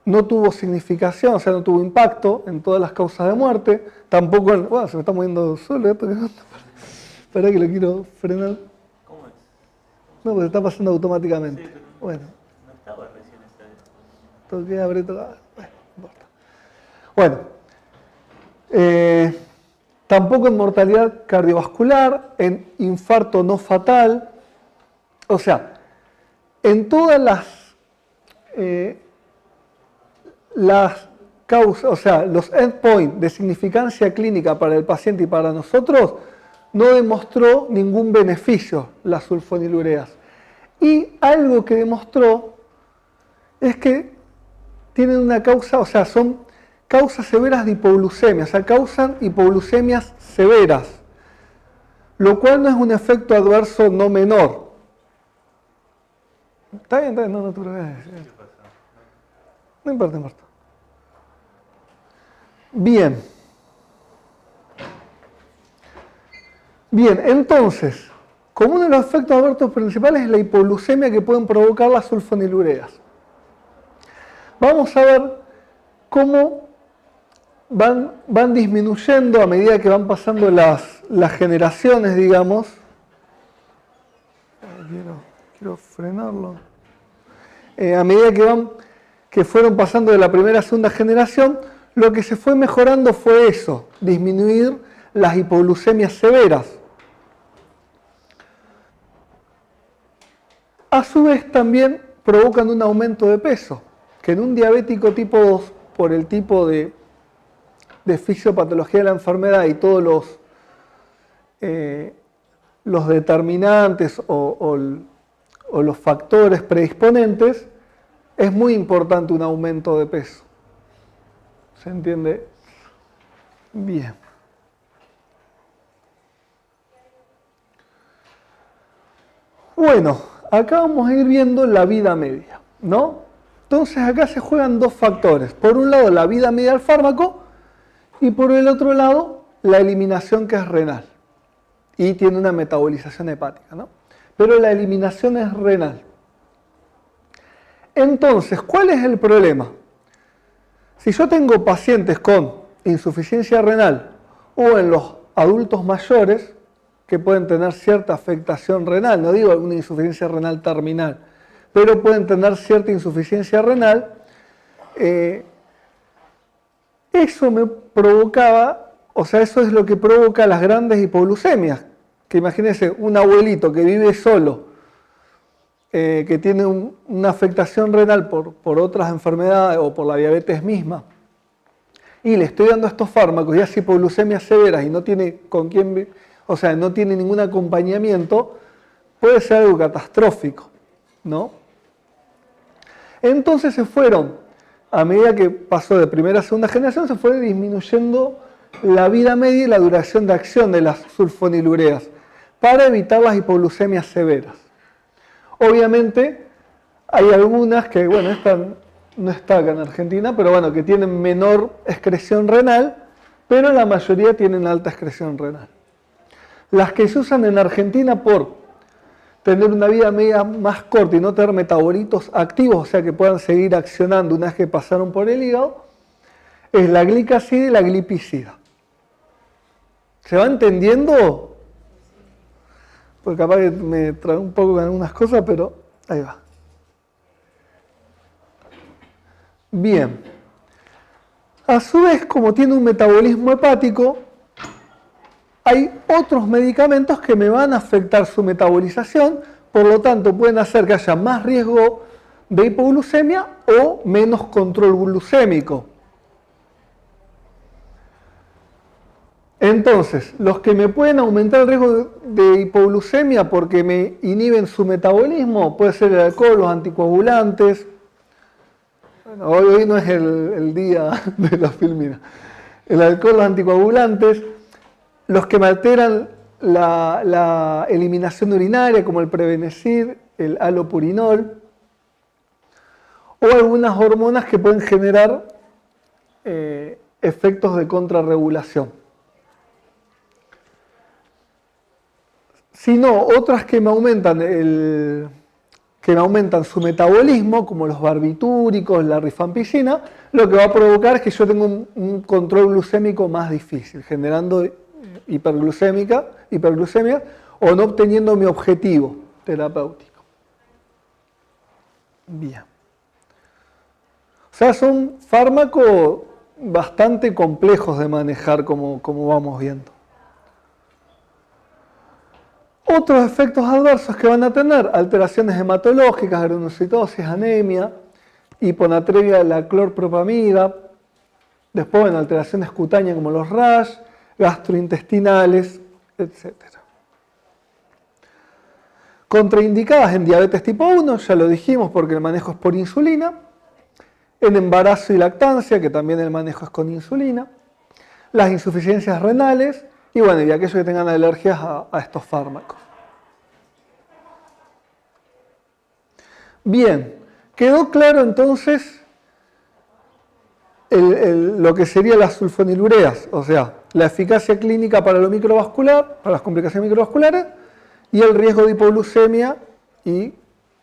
no tuvo significación, o sea, no tuvo impacto en todas las causas de muerte, tampoco en... Wow, se me está moviendo solo esto. Espera que lo quiero frenar. ¿Cómo es? No, porque está pasando automáticamente. Sí, pero bueno. no estaba recién esta vez. Toqué, abrí, toqué. Bueno, no importa. Tampoco en mortalidad cardiovascular, en infarto no fatal. O sea, en todas las causas, o sea, los endpoints de significancia clínica para el paciente y para nosotros, no demostró ningún beneficio las sulfonilureas. Y algo que demostró es que tienen una causa, o sea, son causas severas de hipoglucemia, o sea, causan hipoglucemias severas, lo cual no es un efecto adverso no menor. ¿Está bien? No te preocupes. No importa, no importa. Bien. Bien, entonces, como uno de los efectos adversos principales es la hipoglucemia que pueden provocar las sulfonilureas. Vamos a ver cómo van disminuyendo a medida que van pasando las generaciones, digamos. Quiero frenarlo. A medida que fueron pasando de la primera a segunda generación, lo que se fue mejorando fue eso, disminuir las hipoglucemias severas. A su vez también provocan un aumento de peso, que en un diabético tipo 2, por el tipo de fisiopatología de la enfermedad y todos los determinantes o los factores predisponentes, es muy importante un aumento de peso. ¿Se entiende? Bien. Bueno, acá vamos a ir viendo la vida media, ¿no? Entonces acá se juegan dos factores. Por un lado la vida media del fármaco y por el otro lado la eliminación, que es renal. Y tiene una metabolización hepática, ¿no? Pero la eliminación es renal. Entonces, ¿cuál es el problema? Si yo tengo pacientes con insuficiencia renal o en los adultos mayores que pueden tener cierta afectación renal, no digo una insuficiencia renal terminal, pero pueden tener cierta insuficiencia renal, eso me provocaba, o sea, eso es lo que provoca las grandes hipoglucemias. Que imagínense un abuelito que vive solo, que tiene una afectación renal por otras enfermedades o por la diabetes misma, y le estoy dando estos fármacos y hace hipoglucemias severas y no tiene con quién, o sea, no tiene ningún acompañamiento, puede ser algo catastrófico, ¿no? Entonces se fueron, a medida que pasó de primera a segunda generación, se fue disminuyendo la vida media y la duración de acción de las sulfonilureas para evitar las hipoglucemias severas. Obviamente hay algunas que, bueno, esta no está acá en Argentina, pero bueno, que tienen menor excreción renal, pero la mayoría tienen alta excreción renal. Las que se usan en Argentina por tener una vida media más corta y no tener metabolitos activos, o sea que puedan seguir accionando una vez que pasaron por el hígado, es la glicacida y la glipicida. ¿Se va entendiendo? Porque capaz que me trae un poco con algunas cosas, pero ahí va. Bien. A su vez, como tiene un metabolismo hepático, hay otros medicamentos que me van a afectar su metabolización, por lo tanto pueden hacer que haya más riesgo de hipoglucemia o menos control glucémico. Entonces, los que me pueden aumentar el riesgo de hipoglucemia porque me inhiben su metabolismo, puede ser el alcohol, los anticoagulantes. Bueno, hoy no es el día de la filmina. El alcohol, los anticoagulantes, los que me alteran la eliminación urinaria, como el Prevenecid, el halopurinol, o algunas hormonas que pueden generar efectos de contrarregulación. Sino otras que me aumentan su metabolismo, como los barbitúricos, la rifampicina, lo que va a provocar es que yo tenga un control glucémico más difícil, generando hiperglucemia o no obteniendo mi objetivo terapéutico. Bien. O sea, son fármacos bastante complejos de manejar, como vamos viendo. Otros efectos adversos que van a tener, alteraciones hematológicas, granulocitosis, anemia, hiponatremia de la clorpropamida, después, bueno, alteraciones cutáneas como los rash, gastrointestinales, etc. Contraindicadas en diabetes tipo 1, ya lo dijimos porque el manejo es por insulina, en embarazo y lactancia, que también el manejo es con insulina, las insuficiencias renales, y bueno, y aquellos que tengan alergias a estos fármacos. Bien, quedó claro entonces lo que serían las sulfonilureas, o sea, la eficacia clínica para lo microvascular, para las complicaciones microvasculares, y el riesgo de hipoglucemia y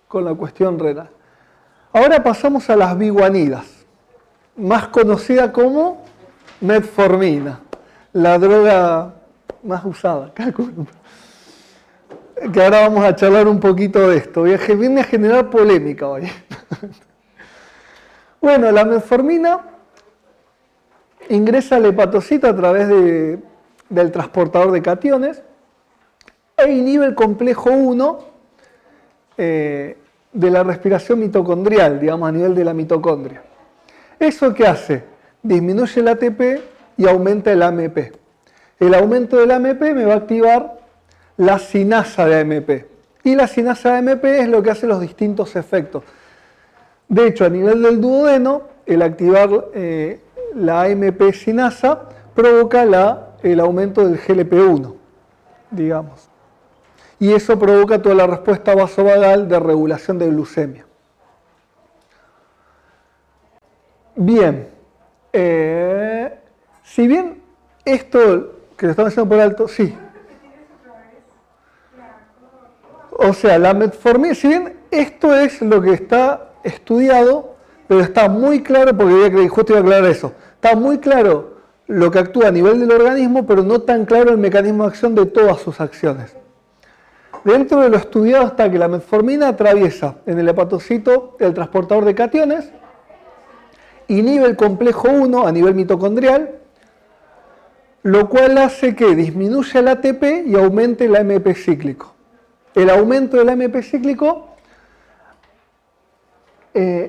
con la cuestión renal. Ahora pasamos a las biguanidas, más conocida como metformina, la droga más usada, calculo. Que ahora vamos a charlar un poquito de esto. Viene a generar polémica hoy. Bueno, la metformina ingresa al hepatocito a través del transportador de cationes e inhibe el complejo 1 de la respiración mitocondrial, digamos a nivel de la mitocondria. ¿Eso qué hace? Disminuye el ATP y aumenta el AMP. El aumento del AMP me va a activar la sinasa de AMP. Y la sinasa de AMP es lo que hace los distintos efectos. De hecho, a nivel del duodeno, el activar la AMP sinasa provoca el aumento del GLP-1, digamos. Y eso provoca toda la respuesta vasovagal de regulación de glucemia. Bien, si bien esto que lo estamos haciendo por alto, sí. O sea, la metformina, si bien esto es lo que está estudiado, pero está muy claro, porque justo iba a aclarar eso, está muy claro lo que actúa a nivel del organismo, pero no tan claro el mecanismo de acción de todas sus acciones. Dentro de lo estudiado está que la metformina atraviesa en el hepatocito el transportador de cationes, inhibe el complejo 1 a nivel mitocondrial, lo cual hace que disminuya el ATP y aumente el AMP cíclico. El aumento del AMP cíclico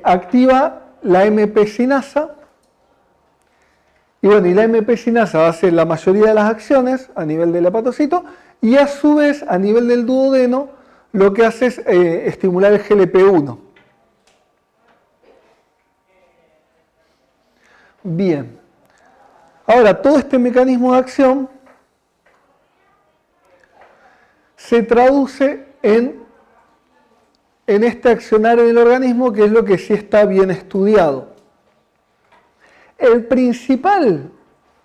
activa la AMP sinasa, y bueno, y la AMP sinasa hace la mayoría de las acciones a nivel del hepatocito, y a su vez a nivel del duodeno lo que hace es estimular el GLP-1. Bien. Ahora, todo este mecanismo de acción se traduce en en este accionar en el organismo, que es lo que sí está bien estudiado. El principal,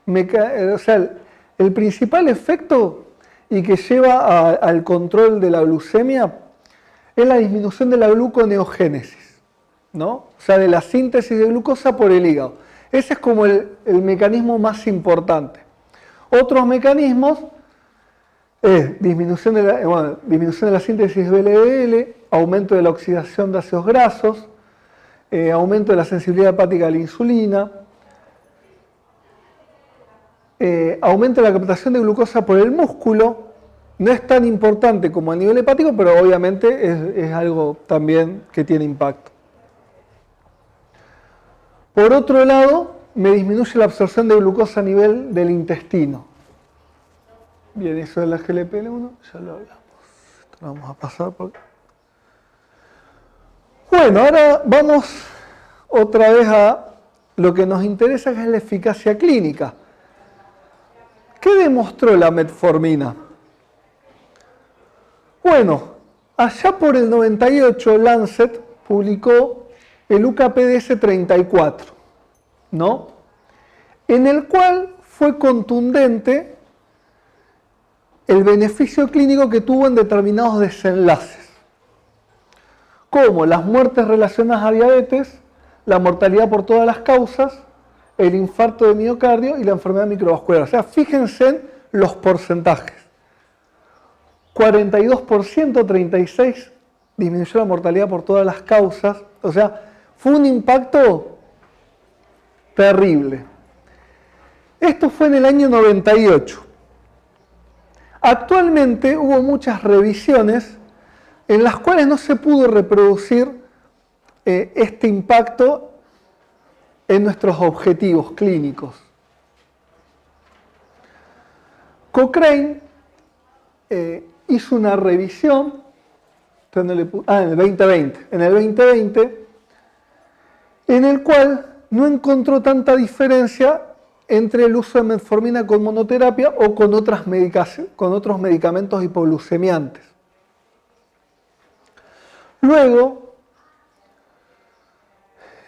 el principal efecto y que lleva al control de la glucemia es la disminución de la gluconeogénesis, ¿no? O sea, de la síntesis de glucosa por el hígado. Ese es como el mecanismo más importante. Otros mecanismos es disminución de la síntesis de LDL, aumento de la oxidación de ácidos grasos, aumento de la sensibilidad hepática a la insulina, aumento de la captación de glucosa por el músculo. No es tan importante como a nivel hepático, pero obviamente es algo también que tiene impacto. Por otro lado, me disminuye la absorción de glucosa a nivel del intestino. Bien, eso de la GLP-1 ya lo hablamos. Esto lo vamos a pasar porque... Bueno, ahora vamos otra vez a lo que nos interesa, que es la eficacia clínica. ¿Qué demostró la metformina? Bueno, allá por el 98 Lancet publicó el UKPDS 34, ¿no? En el cual fue contundente el beneficio clínico que tuvo en determinados desenlaces, como las muertes relacionadas a diabetes, la mortalidad por todas las causas, el infarto de miocardio y la enfermedad microvascular. O sea, fíjense en los porcentajes. 42%, 36% disminuyó la mortalidad por todas las causas. O sea, fue un impacto terrible. Esto fue en el año 98. Actualmente hubo muchas revisiones en las cuales no se pudo reproducir este impacto en nuestros objetivos clínicos. Cochrane hizo una revisión en el 2020, en el cual no encontró tanta diferencia entre el uso de metformina con monoterapia o con otros medicamentos hipoglucemiantes. Luego,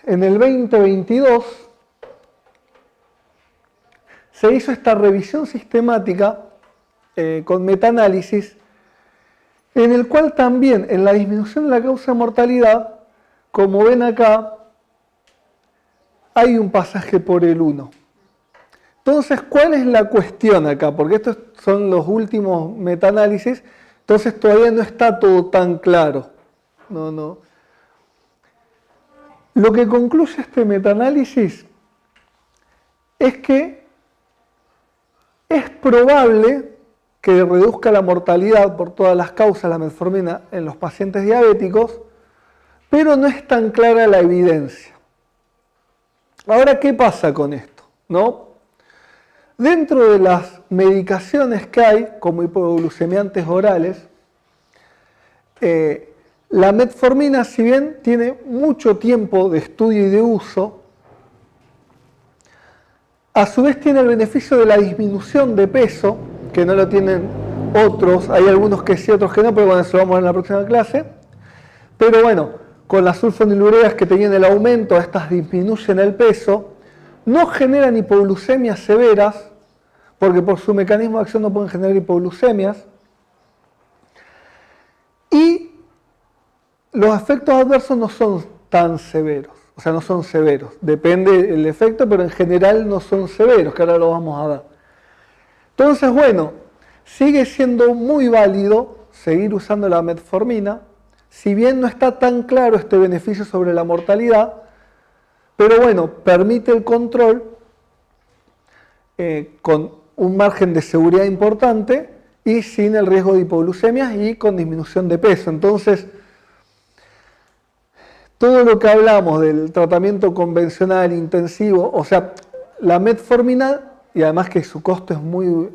en el 2022, se hizo esta revisión sistemática con metaanálisis, en el cual también en la disminución de la causa de mortalidad, como ven acá, hay un pasaje por el 1. Entonces, ¿cuál es la cuestión acá? Porque estos son los últimos metaanálisis, entonces todavía no está todo tan claro. No. Lo que concluye este metaanálisis es que es probable que reduzca la mortalidad por todas las causas la metformina en los pacientes diabéticos, pero no es tan clara la evidencia. Ahora, ¿qué pasa con esto? ¿No? Dentro de las medicaciones que hay, como hipoglucemiantes orales, la metformina, si bien tiene mucho tiempo de estudio y de uso, a su vez tiene el beneficio de la disminución de peso, que no lo tienen otros, hay algunos que sí, otros que no, pero bueno, eso lo vamos a ver en la próxima clase. Pero bueno, con las sulfonilureas que tenían el aumento, estas disminuyen el peso, no generan hipoglucemias severas, porque por su mecanismo de acción no pueden generar hipoglucemias, y los efectos adversos no son tan severos, o sea, no son severos, depende del efecto, pero en general no son severos, que ahora lo vamos a ver. Entonces, bueno, sigue siendo muy válido seguir usando la metformina, si bien no está tan claro este beneficio sobre la mortalidad, pero bueno, permite el control con un margen de seguridad importante y sin el riesgo de hipoglucemias y con disminución de peso. Entonces, todo lo que hablamos del tratamiento convencional intensivo, o sea, la metformina, y además que su costo es muy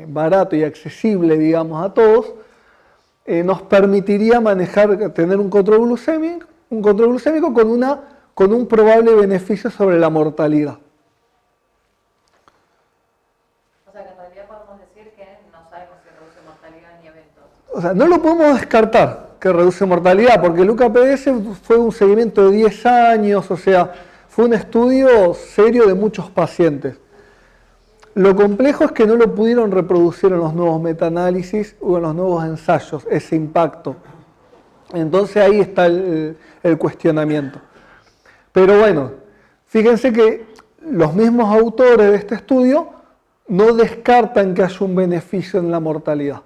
barato y accesible, digamos, a todos, nos permitiría tener un control glucémico con un probable beneficio sobre la mortalidad. O sea que en realidad podemos decir que no sabemos si reduce mortalidad ni eventos. O sea, no lo podemos descartar. que reduce mortalidad, porque el UCAPDS fue un seguimiento de 10 años, o sea, fue un estudio serio de muchos pacientes. Lo complejo es que no lo pudieron reproducir en los nuevos metaanálisis o en los nuevos ensayos, ese impacto. Entonces ahí está el cuestionamiento. Pero bueno, fíjense que los mismos autores de este estudio no descartan que haya un beneficio en la mortalidad.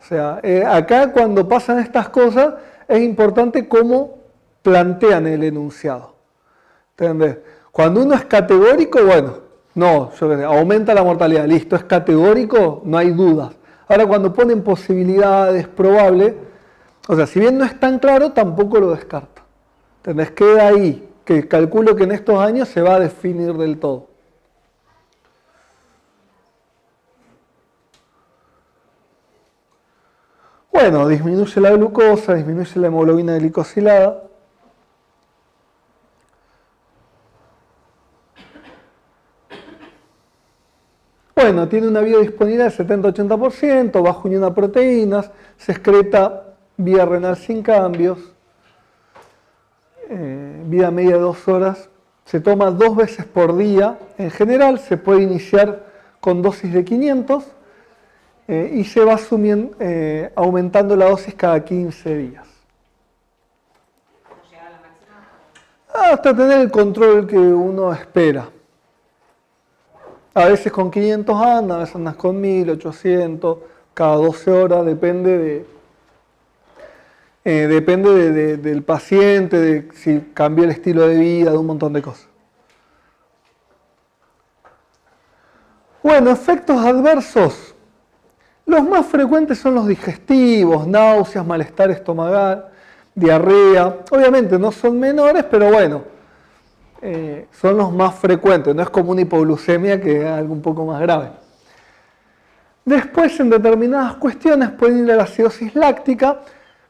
O sea, acá cuando pasan estas cosas es importante cómo plantean el enunciado. ¿Entendés? Cuando uno es categórico, bueno, no, yo qué sé, aumenta la mortalidad, listo, es categórico, no hay dudas. Ahora cuando ponen posibilidades, probable, o sea, si bien no es tan claro, tampoco lo descarta. ¿Entendés? Queda ahí, que calculo que en estos años se va a definir del todo. Bueno, disminuye la glucosa, disminuye la hemoglobina glicosilada. Bueno, tiene una biodisponibilidad del 70-80%, bajo en proteínas, se excreta vía renal sin cambios, vida media de 2 horas, se toma 2 veces por día, en general se puede iniciar con dosis de 500 y se va aumentando la dosis cada 15 días. Hasta tener el control que uno espera. A veces con 500 andas, a veces andas con 1800, cada 12 horas, depende del paciente, de si cambió el estilo de vida, de un montón de cosas. Bueno, efectos adversos. Los más frecuentes son los digestivos, náuseas, malestar estomacal, diarrea. Obviamente no son menores, pero bueno, son los más frecuentes. No es como una hipoglucemia, que es algo un poco más grave. Después, en determinadas cuestiones puede ir a la acidosis láctica,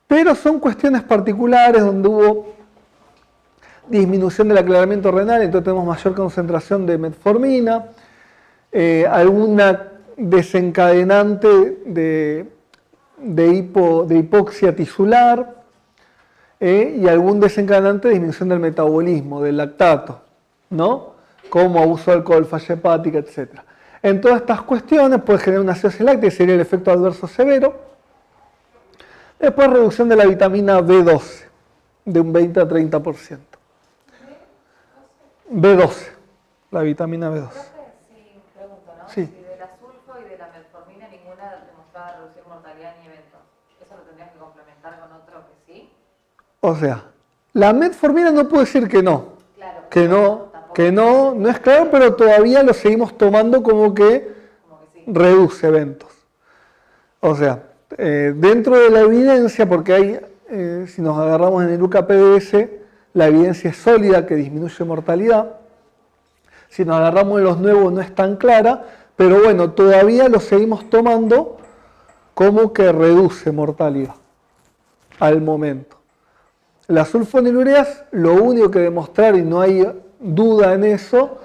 pero son cuestiones particulares donde hubo disminución del aclaramiento renal, entonces tenemos mayor concentración de metformina, alguna desencadenante de hipoxia tisular y algún desencadenante de disminución del metabolismo, del lactato, ¿no? Como abuso de alcohol, falla hepática, etc. En todas estas cuestiones puede generar una acidosis láctea, que sería el efecto adverso severo. Después reducción de la vitamina B12, de un 20 a 30%. B12, la vitamina B12. Sí, pregunto, ¿no? Sí. Si de la sulfo y de la metformina ninguna demostraba reducir mortalidad ni eventos, ¿eso lo tendrías que complementar con otro que sí? O sea, la metformina no puedo decir que no. Claro. No es claro, pero todavía lo seguimos tomando como que sí. reduce eventos. O sea, dentro de la evidencia, porque hay, si nos agarramos en el UCAPDS, la evidencia es sólida que disminuye mortalidad. Si nos agarramos en los nuevos no es tan clara, pero bueno, todavía lo seguimos tomando como que reduce mortalidad al momento. Las sulfonilureas, lo único que demostrar, y no hay duda en eso,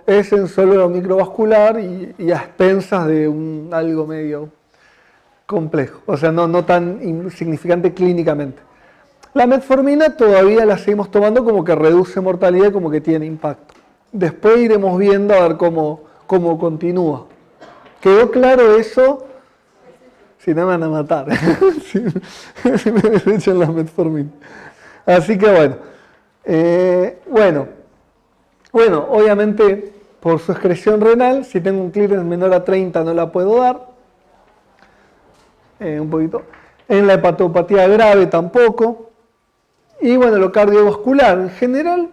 es en solo microvascular y a expensas de algo medio complejo, o sea, no tan insignificante clínicamente. La metformina todavía la seguimos tomando como que reduce mortalidad y como que tiene impacto. Después iremos viendo a ver cómo continúa. ¿Quedó claro eso? Si no me van a matar, si me desechan la metformina. Así que bueno, obviamente por su excreción renal, si tengo un clearance menor a 30 no la puedo dar. Un poquito. En la hepatopatía grave tampoco. Y bueno, lo cardiovascular, en general,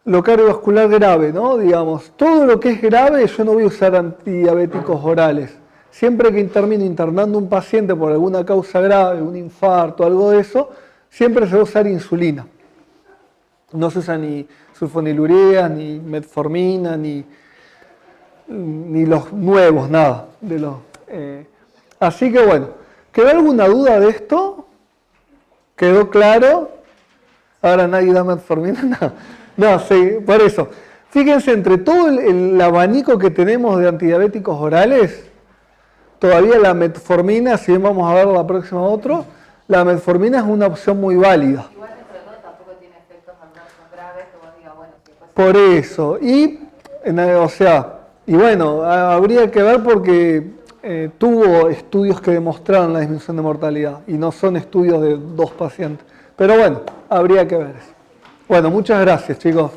lo cardiovascular grave, ¿no? Digamos, todo lo que es grave yo no voy a usar antidiabéticos orales. Siempre que termino internando un paciente por alguna causa grave, un infarto, algo de eso, siempre se va a usar insulina. No se usa ni sulfonilureas, ni metformina, ni los nuevos, nada. Así que bueno, ¿quedó alguna duda de esto? ¿Quedó claro? Ahora nadie da metformina. No, sí, por eso. Fíjense, entre todo el abanico que tenemos de antidiabéticos orales, todavía la metformina, si bien vamos a ver la próxima otro, la metformina es una opción muy válida. Igual dentro de todo tampoco tiene efectos adversos graves que vos digas, bueno, si fuese... Por eso, o sea, y bueno, habría que ver porque tuvo estudios que demostraron la disminución de mortalidad y no son estudios de 2 pacientes. Pero bueno, habría que ver eso. Bueno, muchas gracias, chicos.